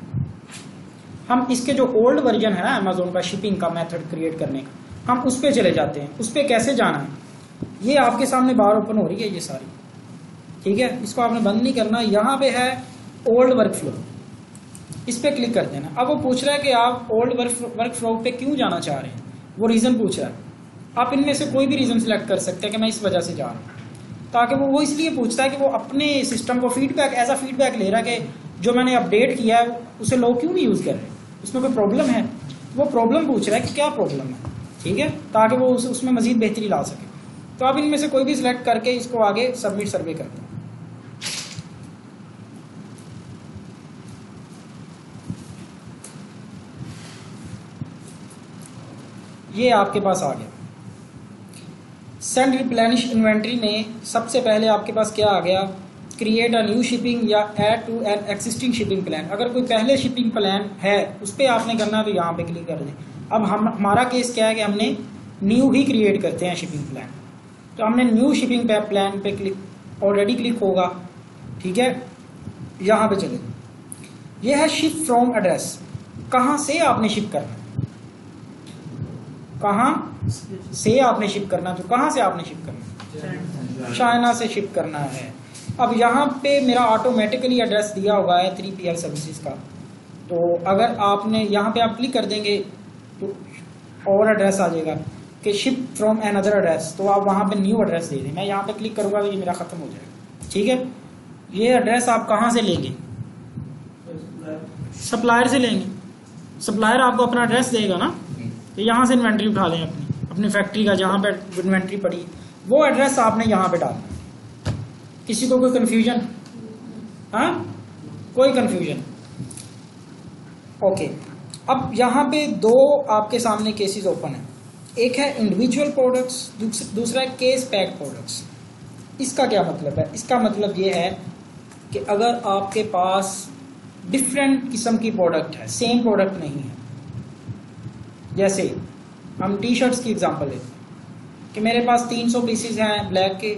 हम इसके जो ओल्ड वर्जन है ना अमेज़न का शिपिंग का मेथड क्रिएट करने का, हम उस पे चले जाते हैं। उस पे कैसे जाना है ये आपके सामने बार ओपन हो रही है ये सारी, ठीक है। इसको आपने बंद नहीं करना। यहाँ पे है ओल्ड वर्क फ्लो, इस पे क्लिक कर देना। अब वो पूछ रहा है कि आप ओल्ड वर्क फ्लो पे क्यों जाना चाह रहे हैं, वो रीज़न पूछ रहा है। आप इनमें से कोई भी रीज़न सिलेक्ट कर सकते हैं कि मैं इस वजह से जा रहा हूँ, ताकि वो इसलिए पूछता है कि वो अपने सिस्टम को फीडबैक एज अ फीडबैक ले रहा है कि जो मैंने अपडेट किया है उसे लोग क्यों नहीं यूज़ कर रहे, उसमें कोई प्रॉब्लम है। वो प्रॉब्लम पूछ रहा है कि क्या प्रॉब्लम है, ठीक है, ताकि वो उसमें मजीद बेहतरी ला सके। तो आप इनमें से कोई भी सिलेक्ट करके इसको आगे सबमिट सर्वे कर दें। ये आपके पास आ गया। सेंड रिप्लेनिश इन्वेंट्री में सबसे पहले आपके पास क्या आ गया, क्रिएट अ न्यू शिपिंग या add to an existing shipping plan. अगर कोई पहले शिपिंग प्लान है उस पर आपने करना है तो यहाँ पे क्लिक कर दें। अब हमारा केस क्या है कि हमने न्यू ही क्रिएट करते हैं शिपिंग प्लान, तो हमने न्यू शिपिंग प्लान पे क्लिक ऑलरेडी क्लिक होगा, ठीक है। यहाँ पे चले, यह है शिप फ्रॉम एड्रेस, कहाँ से आपने शिप करना, कहाँ से आपने शिप करना, तो कहाँ से आपने शिप करना, चाइना से शिप करना है। अब यहाँ पे मेरा ऑटोमेटिकली एड्रेस दिया हुआ है 3PL सर्विसेज का, तो अगर आपने यहाँ पे आप क्लिक कर देंगे तो और एड्रेस आ जाएगा कि ship from another address, तो आप वहाँ पे न्यू एड्रेस दे दें। मैं यहाँ पे क्लिक करूँगा तो ये मेरा ख़त्म हो जाएगा, ठीक है। ये एड्रेस आप कहाँ से लेंगे, सप्लायर से लेंगे। सप्लायर आपको अपना एड्रेस देगा ना, तो यहाँ से इन्वेंट्री उठा लें अपनी फैक्ट्री का, जहाँ पे इन्वेंट्री पड़ी वो एड्रेस आपने यहाँ पे डालना। किसी को कोई कंफ्यूजन, हाँ, कोई कंफ्यूजन, ओके। अब यहाँ पे दो आपके सामने केसेस ओपन है, एक है इंडिविजुअल प्रोडक्ट्स, दूसरा है केस पैक प्रोडक्ट्स। इसका क्या मतलब है, इसका मतलब ये है कि अगर आपके पास डिफरेंट किस्म की प्रोडक्ट है, सेम प्रोडक्ट नहीं है, जैसे हम टी शर्ट्स की एग्जांपल लेते हैं कि मेरे पास 300 पीसीज हैं ब्लैक के,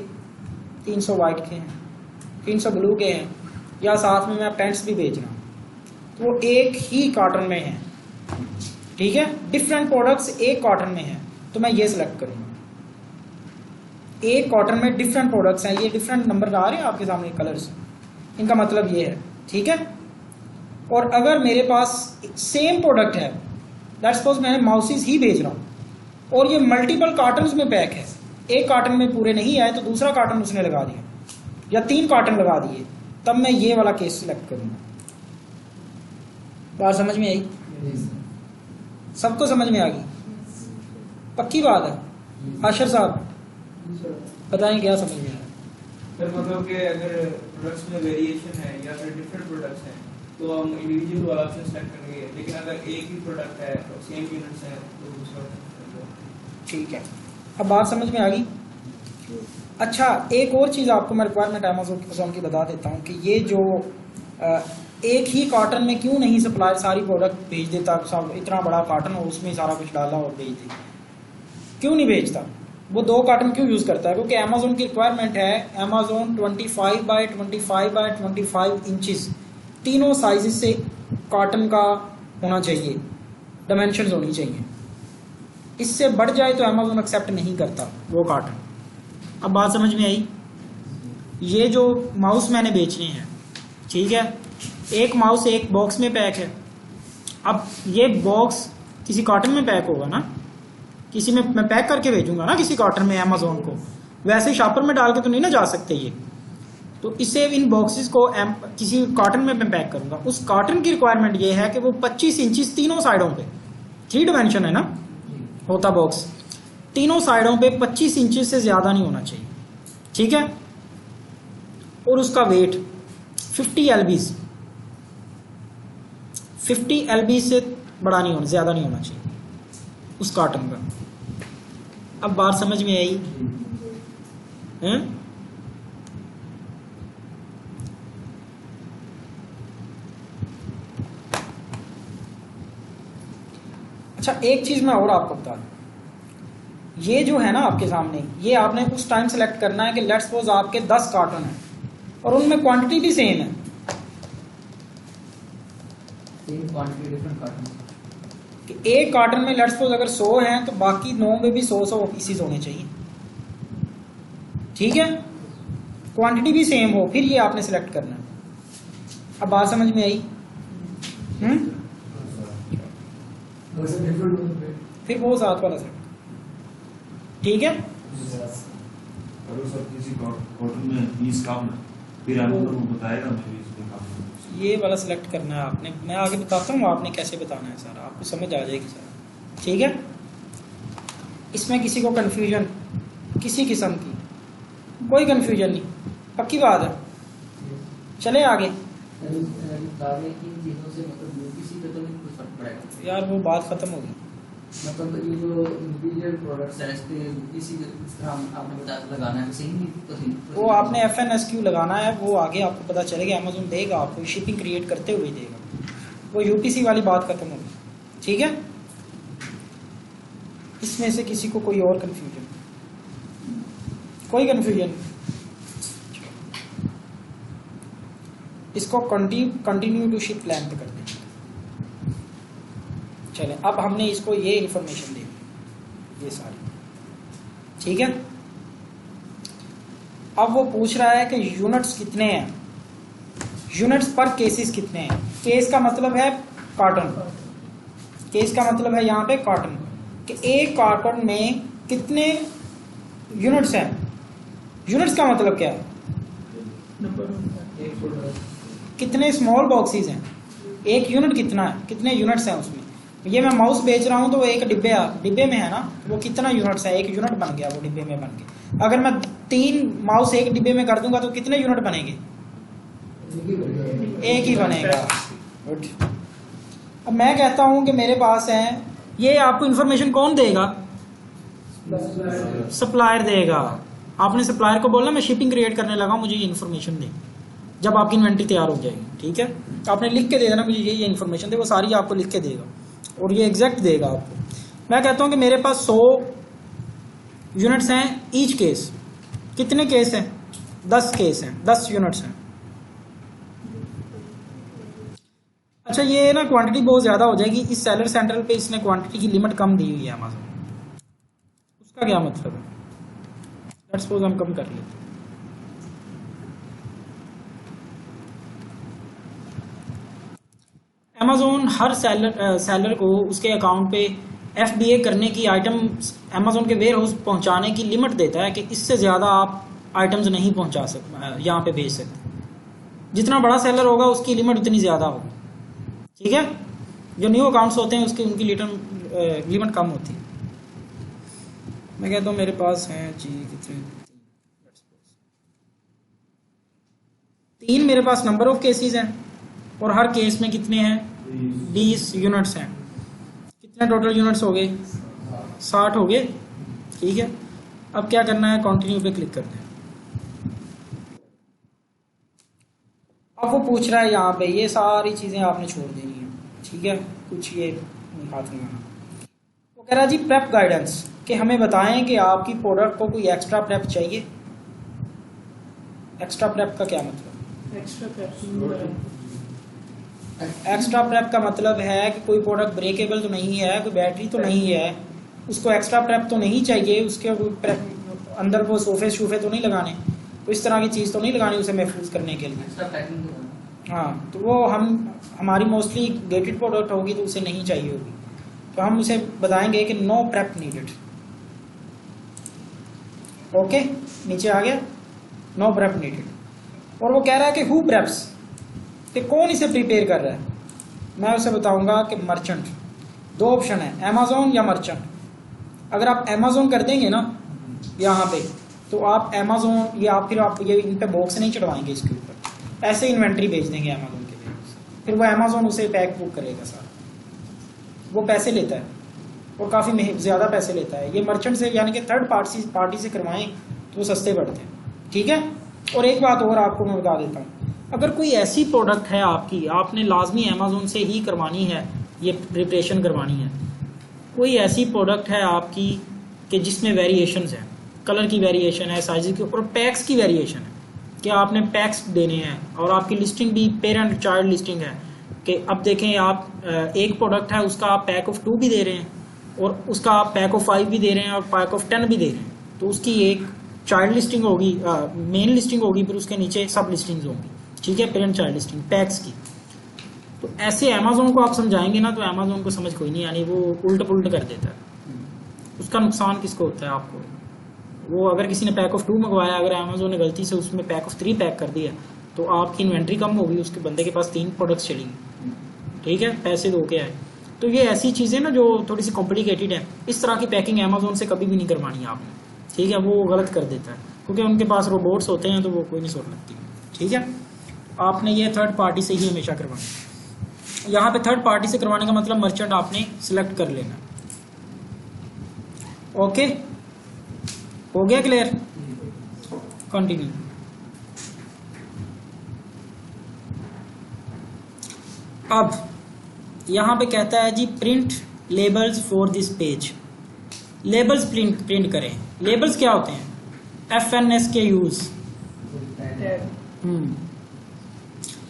300 वाइट के हैं, 300 ब्लू के हैं, या साथ में मैं पैंट्स भी बेच रहा हूँ, तो वो एक ही कार्टन में है, ठीक है। डिफरेंट प्रोडक्ट्स एक कार्टन में है, तो मैं ये सिलेक्ट करूँगा। एक कार्टन में डिफरेंट प्रोडक्ट्स हैं, ये डिफरेंट नंबर आ रहे हैं आपके सामने कलर्स, इनका मतलब ये है, ठीक है। और अगर मेरे पास सेम प्रोडक्ट है, लेट्स सपोज मैं माउसेस ही बेच रहा हूँ और ये मल्टीपल कार्टन्स में पैक है, एक कार्टन में पूरे नहीं आए तो दूसरा कार्टन उसने लगा दिया, या 3 कार्टन लगा दिए, तब मैं ये वाला केस सिलेक्ट करूँगा। बात समझ में आई, सबको समझ में आ गई, पक्की बात है। आशर साहब बताएं क्या समझ में आया। सर मतलब कि अगर प्रोडक्ट्स में वेरिएशन है या फिर डिफरेंट प्रोडक्ट्स हैं तो हम इंडिविजुअल वाला ऑप्शन सेलेक्ट करेंगे, लेकिन अगर एक ही प्रोडक्ट है और सेम यूनिट्स हैं तो दूसरा, ठीक है। अब बात समझ में आ गई। अच्छा, एक और चीज़ आपको मैं रिक्वायरमेंट अमेज़न की बता देता हूँ कि ये जो एक ही कार्टन में क्यों नहीं सप्लायर सारी प्रोडक्ट भेज देता, सब इतना बड़ा कार्टन हो उसमें सारा कुछ डाला और भेज दे, क्यों नहीं भेजता, वो 2 कार्टन क्यों यूज़ करता है? क्योंकि अमेज़न की रिक्वायरमेंट है, अमेज़न 25 बाय 25 बाय 25 इंचज़ तीनों साइज से कार्टन का होना चाहिए, डायमेंशंस होनी चाहिए। इससे बढ़ जाए तो अमेज़न एक्सेप्ट नहीं करता वो कार्टन। अब बात समझ में आई। ये जो माउस मैंने बेचने हैं, ठीक है, एक माउस एक बॉक्स में पैक है। अब ये बॉक्स किसी कार्टन में पैक होगा ना, किसी में मैं पैक करके भेजूंगा ना किसी कार्टन में अमेज़न को, वैसे शॉपर में डाल के तो नहीं ना जा सकते ये। तो इससे इन बॉक्सेस को किसी कार्टन में मैं पैक करूंगा। उस कार्टन की रिक्वायरमेंट ये है कि वो 25 इंचेस तीनों साइडों पे, 3 डायमेंशन है ना होता बॉक्स, तीनों साइडों पे 25 इंचेस से ज्यादा नहीं होना चाहिए, ठीक है। और उसका वेट 50 LBs, 50 LBs से बड़ा नहीं होना, ज्यादा नहीं होना चाहिए उस कार्टन का। अब बात समझ में आई हैं? अच्छा एक चीज मैं और आपको बता दूं, ये जो है ना आपके सामने, ये आपने उस टाइम सेलेक्ट करना है कि लेट्स सपोज आपके 10 कार्टन है और उनमें क्वांटिटी भी सेम है, सेम क्वांटिटी डिफरेंट कार्टन, कि एक कार्टन में लेट्स सपोज अगर 100 हैं तो बाकी 9 में भी 100 पीसीज होने चाहिए, ठीक है। क्वांटिटी भी सेम हो, फिर ये आपने सेलेक्ट करना है। अब बात समझ में आई? फिर वो साथ वाला सेट, ठीक है। अगर सर किसी कॉटन में 20 काम है, फिर आपको वो बताएगा मुझे इसमें काम ये वाला सिलेक्ट करना है आपने, मैं आगे बताता हूँ आपने कैसे बताना है सारा, आपको समझ आ जाएगी सारा, ठीक है। इसमें किसी को कंफ्यूजन किसी किस्म की कोई कंफ्यूजन नहीं, पक्की बात है। चले आगे चीजों से मतलब यूपीसी पे तो नहीं कुछ फर्क पड़ेगा यार, वो बात खत्म होगी। मतलब ये जो इंटीरियर प्रोडक्ट्स है इसके यूपीसी आपने बताया लगाना है, सही नहीं तो सही, वो आपने FNSQ लगाना है, वो आगे आपको पता चलेगा, अमेज़न देगा आपको, शिपिंग क्रिएट करते हुए देगा, वो यूपीसी वाली बात खत्म होगी, ठीक है। इसमें से किसी को कोई और कंफ्यूजन? कोई कंफ्यूजन? इसको कंटिन्यू टू शिप लेंथ कर दें। चले, अब हमने इसको ये इंफॉर्मेशन दे दी ये सारी, ठीक है। अब वो पूछ रहा है कि यूनिट्स कितने हैं, यूनिट्स पर केसेस कितने हैं। केस का मतलब है कार्टन, केस का मतलब है यहाँ पे कार्टन, कि एक कार्टन में कितने यूनिट्स हैं। यूनिट्स का मतलब क्या है? कितने स्मॉल बॉक्सेस हैं, एक यूनिट कितना है, कितने यूनिट्स हैं उसमें। ये मैं माउस बेच रहा हूँ तो वो एक डिब्बे में है ना, वो कितना यूनिट्स है, एक यूनिट बन गया वो डिब्बे में बन के। अगर मैं 3 माउस एक डिब्बे में कर दूंगा तो कितने यूनिट बनेंगे? एक ही बनेगा। गुड। अब मैं कहता हूं कि मेरे पास है, ये आपको इंफॉर्मेशन कौन देगा? सप्लायर देगा। आपने सप्लायर को बोलना मैं शिपिंग क्रिएट करने लगा, मुझे ये इन्फॉर्मेशन दे, जब आपकी इन्वेंट्री तैयार हो जाएगी, ठीक है। आपने लिख के दे देना मुझे ये इन्फॉर्मेशन दे, वो सारी आपको लिख के देगा और ये एग्जैक्ट देगा आपको। मैं कहता हूं कि मेरे पास 100 यूनिट्स हैं ईच केस। कितने केस हैं? 10 केस हैं, 10 यूनिट्स हैं। अच्छा, ये ना क्वांटिटी बहुत ज़्यादा हो जाएगी। इस सेलर सेंट्रल पे इसने क्वांटिटी की लिमिट कम दी हुई है अमेज़न, उसका क्या मतलब है? लेट्स सपोज हम कम कर लेते हैं। अमेज़न हर सेलर को उसके अकाउंट पे FBA करने की, आइटम अमेज़न के वेयर हाउस पहुंचाने की लिमिट देता है कि इससे ज़्यादा आप आइटम्स नहीं पहुंचा सकते, यहाँ पे भेज सकते। जितना बड़ा सेलर होगा उसकी लिमिट उतनी ज़्यादा होगी, ठीक है। जो न्यू अकाउंट्स होते हैं उसकी उनकी लिमिट कम होती है। मैं कहता हूँ मेरे पास हैं जी कितने, 3 मेरे पास नंबर ऑफ केसेस हैं और हर केस में कितने हैं? 20 यूनिट्स हैं। कितने टोटल यूनिट्स हो गए? 60 हो गए, ठीक है। अब क्या करना है? कंटिन्यू पे क्लिक कर दें। अब वो पूछ रहा है यहाँ पे, ये सारी चीजें आपने छोड़ देनी है, ठीक है, कुछ ये हाथ में आना। वो कह रहा जी प्रेप गाइडेंस, कि हमें बताएं कि आपकी प्रोडक्ट को कोई एक्स्ट्रा प्रेप चाहिए। एक्स्ट्रा प्रेप का क्या मतलब? एक्स्ट्रा प्रेप का मतलब है कि कोई प्रोडक्ट ब्रेकेबल तो नहीं है, कोई बैटरी तो नहीं है, उसको एक्स्ट्रा प्रेप तो नहीं चाहिए, उसके अंदर वो सोफे शूफे तो नहीं लगाने, तो इस तरह की चीज़ तो नहीं लगानी उसे महफूज करने के लिए। हाँ, तो वो हमारी मोस्टली गेटेड प्रोडक्ट होगी तो उसे नहीं चाहिए होगी, तो हम उसे बताएंगे कि नो प्रेप नीडेड। ओके, नीचे आ गया, नो प्रेप नीडेड। और वो कह रहा है कि हु प्रेप्स, कि कौन इसे प्रिपेयर कर रहा है। मैं उसे बताऊंगा कि मर्चेंट। दो ऑप्शन है, अमेजोन या मर्चेंट। अगर आप अमेजोन कर देंगे ना यहाँ पे, तो आप अमेजोन या फिर आप ये इन पे बॉक्स नहीं चढ़वाएंगे, इसके ऊपर ऐसे इन्वेंट्री भेज देंगे अमेजोन के लिए, फिर वो अमेजोन उसे पैक बुक करेगा सारा, वो पैसे लेता है और काफ़ी ज़्यादा पैसे लेता है। ये मर्चेंट से यानी कि थर्ड पार्टी से करवाएं तो वो सस्ते पड़ते हैं, ठीक है। और एक बात और आपको मैं बता देता हूँ, अगर कोई ऐसी प्रोडक्ट है आपकी, आपने लाजमी अमेजोन से ही करवानी है, ये प्रिपरेशन करवानी है, कोई ऐसी प्रोडक्ट है आपकी कि जिसमें वेरिएशंस हैं, कलर की वेरिएशन है, साइज की और पैक्स की वेरिएशन है, कि आपने पैक्स देने हैं और आपकी लिस्टिंग भी पेरेंट चाइल्ड लिस्टिंग है, कि अब देखें आप एक प्रोडक्ट है उसका आप पैक ऑफ 2 भी दे रहे हैं और उसका आप पैक ऑफ 5 भी दे रहे हैं और पैक ऑफ 10 भी दे रहे हैं, तो उसकी एक चाइल्ड लिस्टिंग होगी, मेन लिस्टिंग होगी, फिर उसके नीचे सब लिस्टिंग्स होंगी, ठीक है, पेरेंट चाइल्ड लिस्टिंग पैक्स की। तो ऐसे अमेजोन को आप समझाएंगे ना तो अमेजोन को समझ कोई नहीं आनी, वो उल्ट पुल्ट कर देता है। उसका नुकसान किसको होता है? आपको। वो अगर किसी ने पैक ऑफ 2 मंगवाया, अगर अमेजोन ने गलती से उसमें पैक ऑफ 3 पैक कर दिया, तो आपकी इन्वेंट्री कम होगी, उसके बंदे के पास 3 प्रोडक्ट्स चलेंगे, ठीक है, पैसे दो के आए। तो ये ऐसी चीज़ें ना जो थोड़ी सी कॉम्प्लिकेटेड है, इस तरह की पैकिंग अमेजोन से कभी भी नहीं करवानी है आपने, ठीक है, वो गलत कर देता है, क्योंकि उनके पास रोबोट्स होते हैं तो वो कोई नहीं सोच लगती, ठीक है। आपने ये थर्ड पार्टी से ही हमेशा करवाना। यहाँ पे थर्ड पार्टी से करवाने का मतलब मर्चेंट आपने सिलेक्ट कर लेना। ओके, हो गया क्लियर? कंटिन्यू। अब यहाँ पे कहता है जी print labels for this page. Labels print करें। लेबल्स क्या होते हैं? FNS K Us,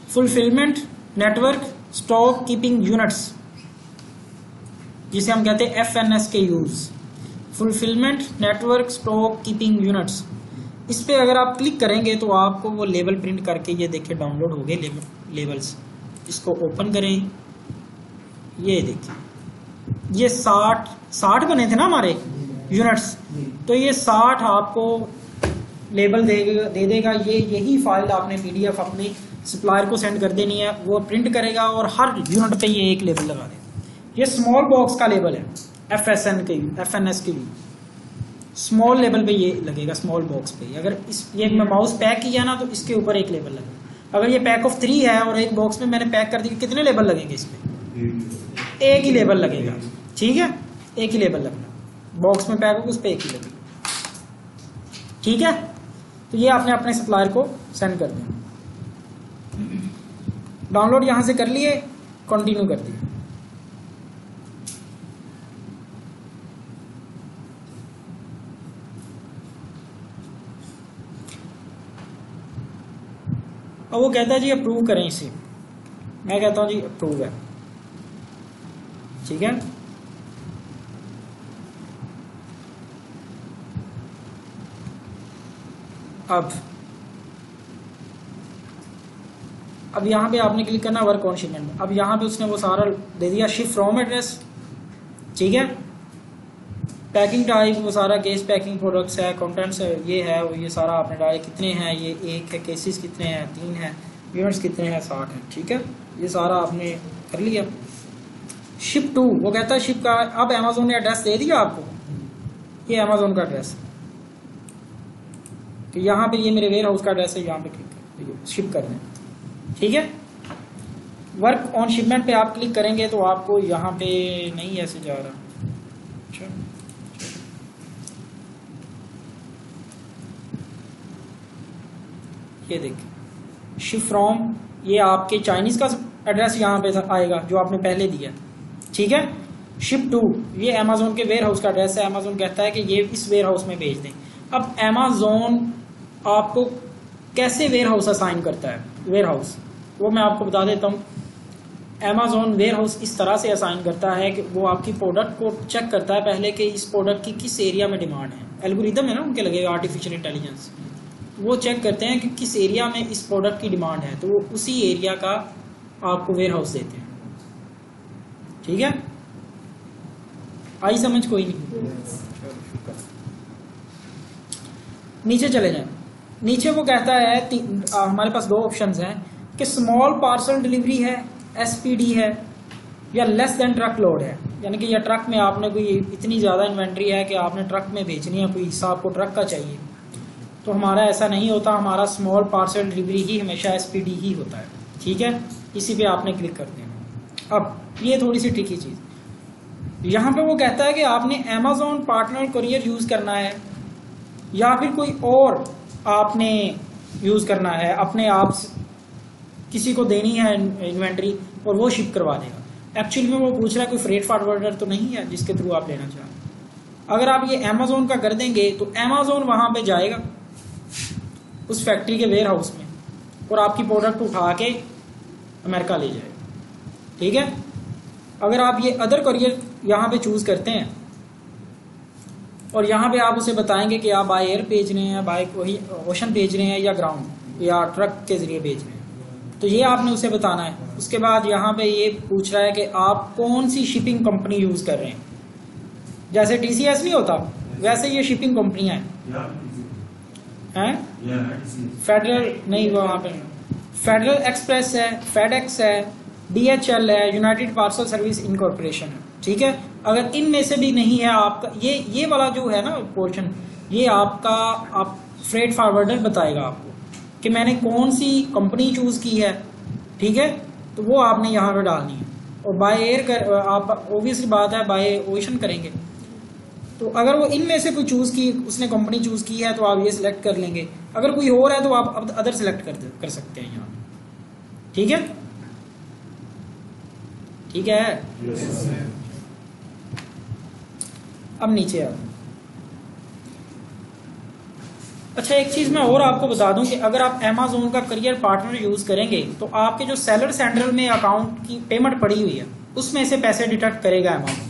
fulfilment network stock keeping units, जिसे हम कहते हैं FNS K Us, fulfilment network stock keeping units. इस पे अगर आप क्लिक करेंगे तो आपको वो लेबल प्रिंट करके, ये देखिए डाउनलोड हो गए लेबल्स। इसको ओपन करें, ये देखिए ये 60 बने थे ना हमारे यूनिट्स, तो ये 60 आपको लेबल दे देगा। यही फाइल आपने PDF अपने सप्लायर को सेंड कर देनी है, वो प्रिंट करेगा और हर यूनिट पे ये एक लेबल लगा देगा। ये स्मॉल बॉक्स का लेबल है, FNS के लिए स्मॉल लेबल पे ये लगेगा, स्मॉल बॉक्स पे। अगर ये मैं माउस पैक किया ना तो इसके ऊपर एक लेबल लगेगा। अगर ये पैक ऑफ 3 है और एक बॉक्स में मैंने पैक कर दिया, कितने लेबल लगेंगे इस पे? एक ही लेबल लगेगा, ठीक है, एक ही लेबल लगना। बॉक्स में पैक होगा उस पर एक ही लगेगा, ठीक है। तो ये आपने अपने सप्लायर को सेंड कर दिया। डाउनलोड यहां से कर लिए, कंटिन्यू कर दिया। अब वो कहता है जी अप्रूव करें इसे। मैं कहता हूं जी अप्रूव है, ठीक है। अब यहाँ पे आपने क्लिक करना वर्क ऑन शिपमेंट। अब यहाँ पे उसने वो सारा दे दिया, शिप फ्रॉम एड्रेस, ठीक है, पैकिंग टाइप, वो सारा केस पैकिंग प्रोडक्ट्स है, कंटेंट्स है, ये है वो, ये सारा आपने डाले कितने हैं, ये 1 है, केसेस कितने हैं 3 हैं, यूनिट्स कितने हैं 60 हैं, ठीक है, ये सारा आपने कर लिया। शिप टू, वो कहता है शिप का। अब अमेजोन ने एड्रेस दे दिया आपको, ये अमेजोन का एड्रेस है, तो यहाँ पे ये मेरे वेयर हाउस का एड्रेस है, यहाँ पे क्लिक कर शिप कर दें, ठीक है। वर्क ऑन शिपमेंट पे आप क्लिक करेंगे तो आपको यहाँ पे नहीं ऐसे जा रहा, अच्छा ये देखिए शिप फ्रॉम, ये आपके चाइनीज का एड्रेस यहाँ पे आएगा जो आपने पहले दिया, ठीक है। शिप टू, ये अमेजोन के वेयर हाउस का एड्रेस है। अमेजोन कहता है कि ये इस वेयर हाउस में भेज दें। अब अमेजोन आपको कैसे वेयर हाउस असाइन करता है, वेयर हाउस, वो मैं आपको बता देता हूँ। अमेजोन वेयर हाउस इस तरह से असाइन करता है कि वो आपकी प्रोडक्ट को चेक करता है पहले कि इस प्रोडक्ट की किस एरिया में डिमांड है। एल्गोरिदम है ना उनके लगे, आर्टिफिशियल इंटेलिजेंस, वो चेक करते हैं कि किस एरिया में इस प्रोडक्ट की डिमांड है, तो वो उसी एरिया का आपको वेयर हाउस देते हैं। ठीक है, आई समझ कोई नहीं? नीचे चले जाएं। नीचे वो कहता है हमारे पास दो ऑप्शंस हैं कि स्मॉल पार्सल डिलीवरी है, एसपीडी है, या लेस देन ट्रक लोड है, यानी कि या ट्रक में आपने कोई इतनी ज़्यादा इन्वेंट्री है कि आपने ट्रक में भेजनी है, कोई हिस्सा आपको ट्रक का चाहिए। तो हमारा ऐसा नहीं होता, हमारा स्मॉल पार्सल डिलीवरी ही हमेशा एसपीडी ही होता है। ठीक है, इसी पे आपने क्लिक कर देना। अब ये थोड़ी सी ट्रिकी चीज़, यहाँ पे वो कहता है कि आपने अमेजोन पार्टनर कुरियर यूज़ करना है या फिर कोई और आपने यूज़ करना है, अपने आप किसी को देनी है इन्वेंट्री और वो शिप करवा देगा। एक्चुअली में वो पूछ रहा है कोई फ्रेट फॉरवर्डर तो नहीं है जिसके थ्रू आप लेना चाहें। अगर आप ये अमेजोन का कर देंगे तो अमेजोन वहाँ पे जाएगा उस फैक्ट्री के वेयर हाउस में और आपकी प्रोडक्ट उठा के अमेरिका ले जाएगा। ठीक है, अगर आप ये अदर कुरियर यहाँ पे चूज़ करते हैं और यहाँ पे आप उसे बताएंगे कि आप बाय एयर भेज रहे हैं, बाय कोई ओशन भेज रहे हैं, या ग्राउंड या ट्रक के जरिए भेज रहे हैं, तो ये आपने उसे बताना है। उसके बाद यहाँ पे ये पूछ रहा है कि आप कौन सी शिपिंग कंपनी यूज़ कर रहे हैं। जैसे टीसीएस नहीं होता वैसे ये शिपिंग कंपनियाँ हैं। फेडरल नहीं, वहाँ पे फेडरल एक्सप्रेस है, फेडेक्स है, DHL है, यूनाइटेड पार्सल सर्विस इनकॉर्पोरेशन है। ठीक है, अगर इनमें से भी नहीं है आपका, ये वाला जो है ना पोर्शन, ये आपका आप फ्रेट फॉरवर्डर बताएगा आपको कि मैंने कौन सी कंपनी चूज़ की है। ठीक है, तो वो आपने यहाँ पे डालनी है। और बाय एयर कर आप ऑब्वियसली बात है बाय ओशन करेंगे, तो अगर वो इनमें से कोई चूज़ की, उसने कंपनी चूज़ की है तो आप ये सिलेक्ट कर लेंगे। अगर कोई और है तो आप अब अदर सिलेक्ट कर सकते हैं यहाँ। ठीक है, ठीक है। अब नीचे आओ। अच्छा, एक चीज़ मैं और आपको बता दूं कि अगर आप अमेजोन का करियर पार्टनर यूज़ करेंगे तो आपके जो सेलर सेंट्रल में अकाउंट की पेमेंट पड़ी हुई है उसमें से पैसे डिडक्ट करेगा अमेजोन।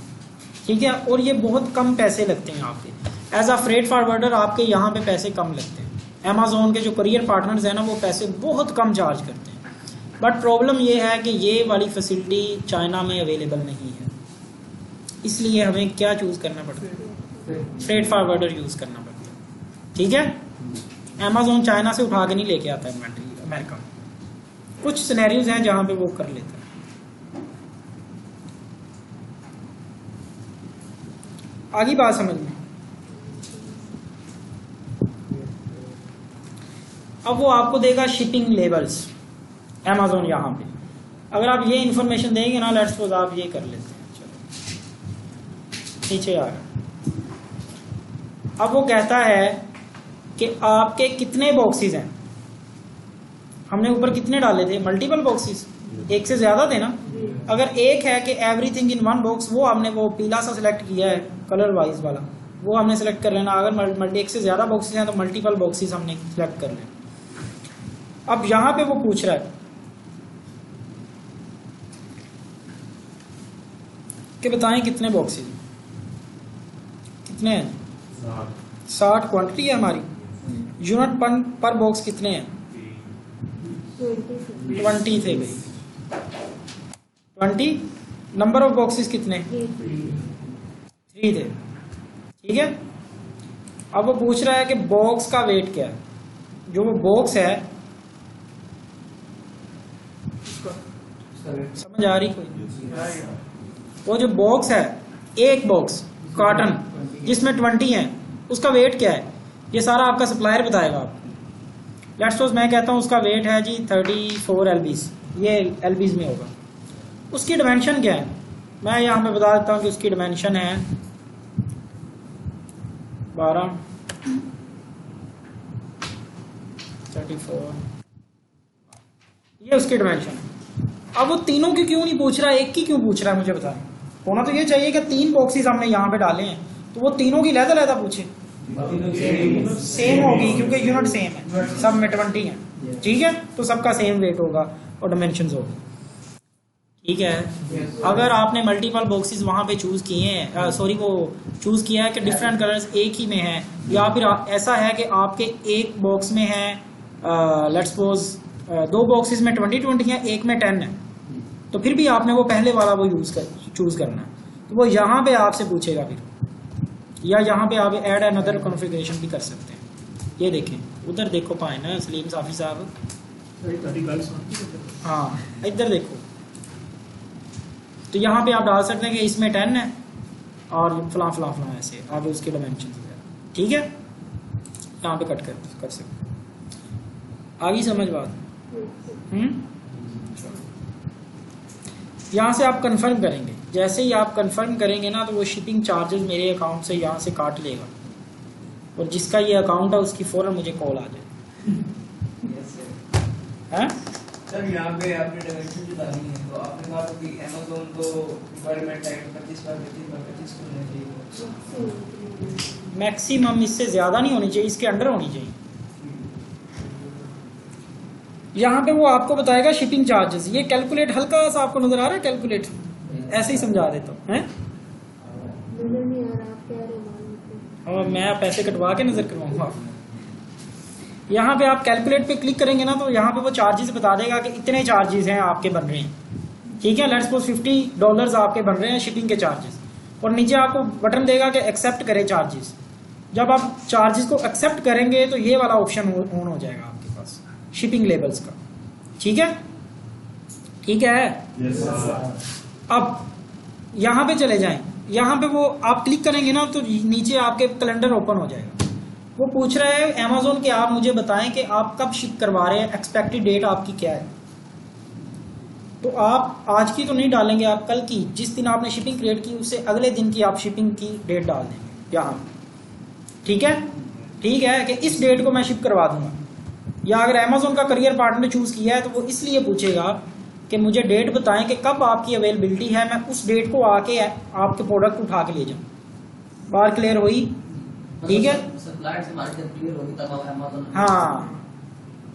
ठीक है, और ये बहुत कम पैसे लगते हैं आपके। एज अ फ्रेट फॉरवर्डर आपके यहाँ पे पैसे कम लगते हैं। अमेजोन के जो करियर पार्टनर्स हैं ना, वो पैसे बहुत कम चार्ज करते हैं। बट प्रॉब्लम ये है कि ये वाली फैसिलिटी चाइना में अवेलेबल नहीं है, इसलिए हमें क्या चूज़ करना पड़ता है, फ्रेट फॉरवर्डर यूज़ करना पड़ता है। ठीक है, अमेजोन चाइना से उठा के नहीं लेके आता इन्वेंट्री अमेरिका में। कुछ सिनेरियोज हैं जहां पे वो कर लेता है। आगे बात समझ में। अब वो आपको देगा शिपिंग लेबल्स अमेजोन। यहाँ पे अगर आप ये इंफॉर्मेशन देंगे ना, लेट्स सपोज आप ये कर लेते हैं। चलो नीचे आ रहा। अब वो कहता है कि आपके कितने बॉक्सेस हैं। हमने ऊपर कितने डाले थे, मल्टीपल बॉक्सेस, एक से ज्यादा थे ना। अगर एक है कि एवरीथिंग इन वन बॉक्स, वो हमने वो पीला सा सिलेक्ट किया है कलर वाइज वाला, वो हमने सेलेक्ट कर लेना। अगर एक से ज्यादा बॉक्सेस हैं तो मल्टीपल बॉक्सेस हमने सिलेक्ट कर लेना। अब यहाँ पे वो पूछ रहा है कि बताएं कितने बॉक्सेस, कितने हैं? 60 क्वांटिटी है हमारी। यूनिट पर बॉक्स कितने हैं? 20 थे भाई। 20। नंबर ऑफ बॉक्सेस कितने? 3 थे। ठीक है, अब वो पूछ रहा है कि बॉक्स का वेट क्या है। जो वो बॉक्स है, समझ आ रही कोई? वो जो बॉक्स है, एक बॉक्स कॉटन जिसमें 20 हैं, उसका वेट क्या है, ये सारा आपका सप्लायर बताएगा आपको। लेट्स सपोज मैं कहता हूँ उसका वेट है जी 34 LBs, ये LBs में होगा। उसकी डिमेंशन क्या है, मैं यहाँ पे बता देता हूँ कि उसकी डिमेंशन है 12, 34, ये उसकी डिमेंशन है। अब वो तीनों की क्यों नहीं पूछ रहा है, एक की क्यों पूछ रहा है, मुझे बताएं। होना तो ये चाहिए कि 3 बॉक्सेस हमने यहाँ पे डाले हैं तो वो तीनों की लहदा पूछे, सेम होगी क्योंकि यूनिट सेम है, सब में 20 है। ठीक है, तो सबका सेम वेट होगा और डायमेंशंस होगी। ठीक है। अगर आपने मल्टीपल बॉक्सेस वहाँ पे चूज किए हैं, सॉरी वो चूज किया है कि डिफरेंट कलर्स एक ही में हैं, या फिर ऐसा है कि आपके एक बॉक्स में है लेट्स सपोज 2 बॉक्सेस में 20 है, एक में 10 है, तो फिर भी आपने वो पहले वाला वो चूज करना है। तो वो यहाँ पे आपसे पूछेगा फिर, या यहाँ पे आप ऐड अनदर कॉन्फ़िगरेशन भी कर सकते हैं। ये देखें, उधर देखो पाए ना सलीम साफी साहब, हाँ इधर देखो, तो यहाँ पे आप डाल सकते हैं कि इसमें 10 है और फलां फलां फलां ऐसे आगे उसके डायमेंशन वगैरह। ठीक है, यहाँ पे कट कर सकते हैं। आगे समझ बात? यहाँ से आप कंफर्म करेंगे, जैसे ही आप कंफर्म करेंगे ना तो वो शिपिंग चार्जेस मेरे अकाउंट से यहाँ से काट लेगा, और जिसका ये अकाउंट है उसकी फौरन मुझे कॉल आ जाए। हैं सर यहाँ पे आपने डायमेंशन जो डाली है, तो आपने कहा कि अमेज़न को रिक्वायरमेंट है 25 बार 25 होना चाहिए, मैक्सिमम इससे ज़्यादा नहीं होनी चाहिए, इसके अंडर होनी चाहिए। यहाँ पे वो आपको बताएगा शिपिंग चार्जेस, ये कैलकुलेट हल्का सा आपको नजर आ रहा है, कैलकुलेट ऐसे ही समझा देता हूँ हैं, और मैं पैसे कटवा के नजर करवाऊंगा। यहाँ पे आप कैलकुलेट पे क्लिक करेंगे ना तो यहाँ पे वो चार्जेस बता देगा कि इतने चार्जेस हैं आपके बन रहे हैं। ठीक है, लेट्स सपोज $50 आपके बन रहे हैं शिपिंग के चार्जेस, और नीचे आपको बटन देगा कि एक्सेप्ट करें चार्जेस। जब आप चार्जेस को एक्सेप्ट करेंगे तो ये वाला ऑप्शन ऑन हो जाएगा आपके पास शिपिंग लेबल्स का। ठीक है, ठीक है। अब यहाँ पे चले जाएं, यहाँ पे वो आप क्लिक करेंगे ना तो नीचे आपके कैलेंडर ओपन हो जाएगा। वो पूछ रहा है अमेज़न के आप मुझे बताएं कि आप कब शिप करवा रहे हैं, एक्सपेक्टेड डेट आपकी क्या है। तो आप आज की तो नहीं डालेंगे, आप कल की, जिस दिन आपने शिपिंग क्रिएट की उससे अगले दिन की आप शिपिंग की डेट डाल देंगे यहाँ। ठीक है, ठीक है कि इस डेट को मैं शिप करवा दूंगा। या अगर अमेज़न का करियर पार्टनर चूज किया है तो वो इसलिए पूछेगा कि मुझे डेट बताएं कि कब आपकी अवेलेबिलिटी है, मैं उस डेट को आके आपके प्रोडक्ट उठा के ले जाऊँ। बात क्लियर हुई? ठीक है, हाँ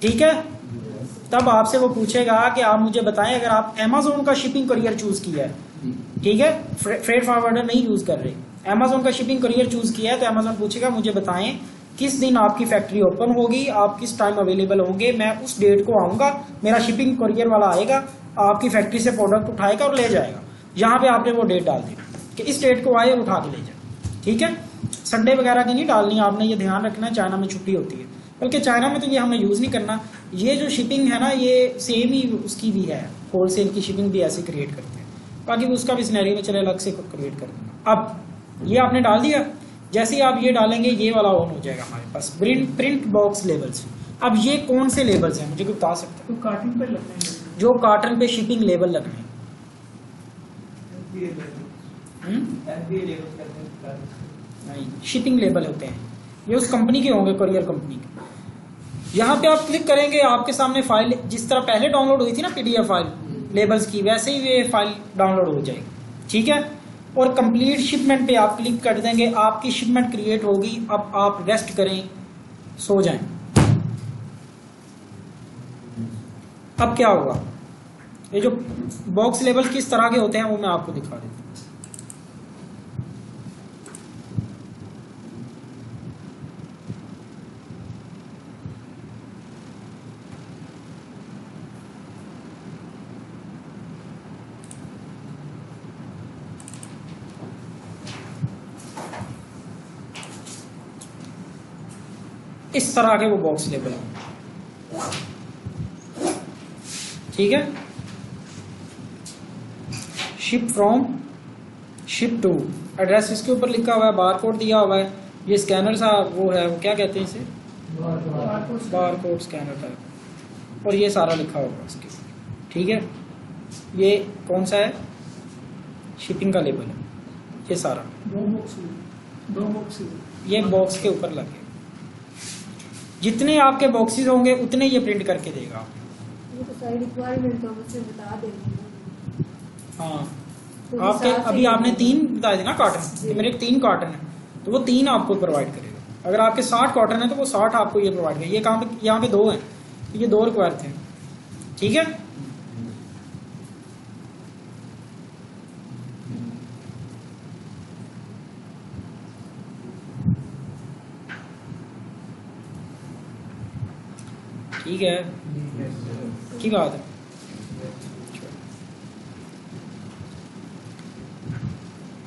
ठीक है। तब आपसे वो पूछेगा कि आप मुझे बताएं अगर आप अमेज़न का शिपिंग करियर चूज किया है, ठीक है, फ्रेट फॉरवर्डर नहीं यूज कर रहे, अमेज़न का शिपिंग करियर चूज किया है, तो अमेज़न पूछेगा मुझे बताएं किस दिन आपकी फैक्ट्री ओपन होगी, आप किस टाइम अवेलेबल होंगे, मैं उस डेट को आऊंगा, मेरा शिपिंग करियर वाला आएगा, आपकी फैक्ट्री से प्रोडक्ट उठाएगा और ले जाएगा। यहाँ पे आपने वो डेट डाल दी कि इस डेट को आए और उठा के ले जाए। ठीक है, संडे वगैरह की नहीं डालनी आपने, ये ध्यान रखना है, चाइना में छुट्टी होती है, बल्कि चाइना में तो ये हमने यूज़ नहीं करना। ये जो शिपिंग है ना ये सेम ही उसकी भी है, होलसेल की शिपिंग भी ऐसे क्रिएट करते हैं, बाकी उसका भी सिनेरियो में चले अलग से क्रिएट कर दूंगा। अब ये आपने डाल दिया, जैसे ही आप ये डालेंगे ये वाला ऑन हो जाएगा हमारे पास प्रिंट बॉक्स लेबल्स। अब ये कौन से लेबल्स हैं मुझे कोई बता सकता है? तो कार्टन पे लगते हैं, जो कार्टन पे शिपिंग लेबल लगने हैं। नहीं, शिपिंग लेबल होते हैं, ये उस कंपनी के होंगे, कोरियर कंपनी के। यहाँ पे आप क्लिक करेंगे, आपके सामने फाइल जिस तरह पहले डाउनलोड हुई थी ना PDF फाइल लेबल्स की, वैसे ही ये फाइल डाउनलोड हो जाएगी। ठीक है, और कंप्लीट शिपमेंट पे आप क्लिक कर देंगे, आपकी शिपमेंट क्रिएट होगी। अब आप रेस्ट करें, सो जाएं। अब क्या होगा, ये जो बॉक्स लेबल किस तरह के होते हैं वो मैं आपको दिखा देता हूँ। इस तरह के वो बॉक्स लेबल हैं। ठीक है, ship from, ship to, address इसके ऊपर लिखा हुआ है, बार कोड दिया हुआ है, ये स्कैनर सा वो है, वो क्या कहते हैं इसे, बार कोड स्कैनर टाइप, और ये सारा लिखा होगा इसके। ठीक है, ये कौन सा है, शिपिंग का लेबल है, ये सारा दो बॉक्स ये बॉक्स के ऊपर लगे। जितने आपके बॉक्सेस होंगे उतने ये प्रिंट करके देगा। हाँ, आपके अभी आपने 3 बताए थे ना कार्टन, कि मेरे 3 कार्टन है, तो वो 3 आपको प्रोवाइड करेगा। अगर आपके 60 कार्टन है तो वो 60 आपको ये प्रोवाइड करेगा। ये काम पे यहाँ पे 2 हैं, तो ये 2 रिक्वायर थे। ठीक है, ठीक है की बात है।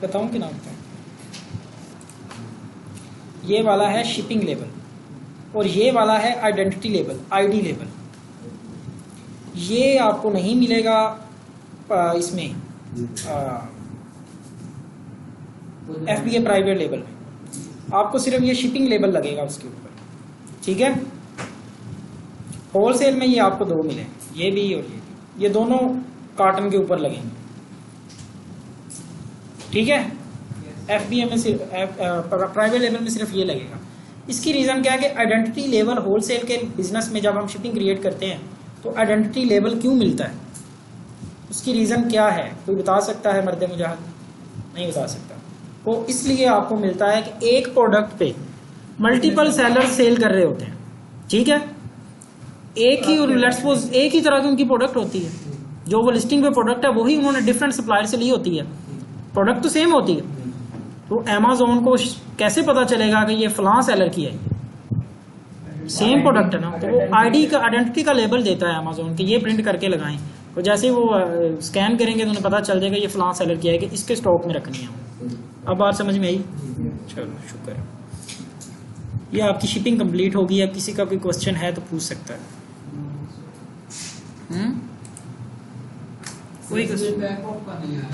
बताऊं कि ना बताऊं? ये वाला है शिपिंग लेबल और ये वाला है आइडेंटिटी लेबल, आईडी लेबल। ये आपको नहीं मिलेगा इसमें FBA प्राइवेट लेबल में, आपको सिर्फ ये शिपिंग लेबल लगेगा उसके ऊपर, ठीक है। होलसेल में ये आपको दो मिले, ये भी और ये दोनों कार्टन के ऊपर लगेंगे, ठीक है। FBA में सिर्फ प्राइवेट लेवल में सिर्फ ये लगेगा। इसकी रीज़न क्या है कि आइडेंटिटी लेवल होलसेल के बिजनेस में जब हम शिपिंग क्रिएट करते हैं तो आइडेंटिटी लेवल क्यों मिलता है, उसकी रीज़न क्या है, कोई बता सकता है? मर्द मुजाहिद नहीं बता सकता। तो इसलिए आपको मिलता है कि एक प्रोडक्ट पे मल्टीपल सेलर सेल कर रहे होते हैं, ठीक है। एक ही लेट्स सपोज एक ही तरह की उनकी प्रोडक्ट होती है, जो वो लिस्टिंग पे प्रोडक्ट है वही उन्होंने डिफरेंट सप्लायर से ली होती है, प्रोडक्ट तो सेम होती है। तो अमेज़न को कैसे पता चलेगा कि ये फलां सेलर की है? सेम प्रोडक्ट है ना, तो वो आईडी का आइडेंटिटी का लेबल देता है अमेज़न कि ये प्रिंट करके लगाएं, और जैसे ही वो स्कैन करेंगे तो उन्हें पता चल जाएगा ये फलां सेलर की है कि इसके स्टॉक में रखनी है। अब बात समझ में आई? चलो शुक्र है। ये आपकी शिपिंग कंप्लीट होगी। अब किसी का कोई क्वेश्चन है तो पूछ सकता है। कोई क्वेश्चन? बैकअप का नहीं आया,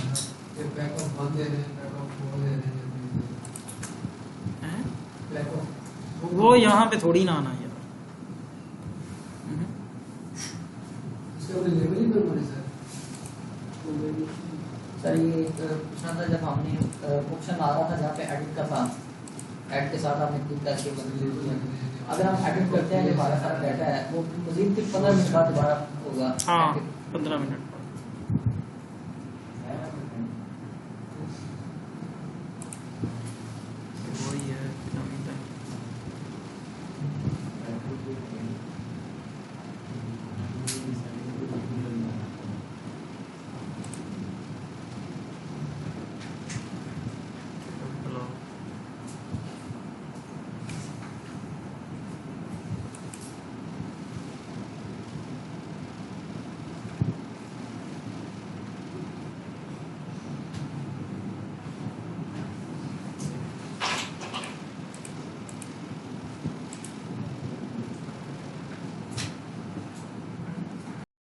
ये बैकअप बंद दे रहे हैं, बैकअप खोल दे रहे हैं। बैकअप वो यहाँ पे थोड़ी ना आना है। इसका कोई लेवल ही नहीं बने सर। सर ये पूछना था, जब हमने ऑप्शन आ रहा था जहाँ पे एडिट का था, ऐड के साथ आपने क्लिक करके बदल दिया, अगर हम एडिट करते हैं जो हमारा सारा डाटा है वो मजीद 15 मिनट बाद दोबारा होगा। हाँ 15 मिनट।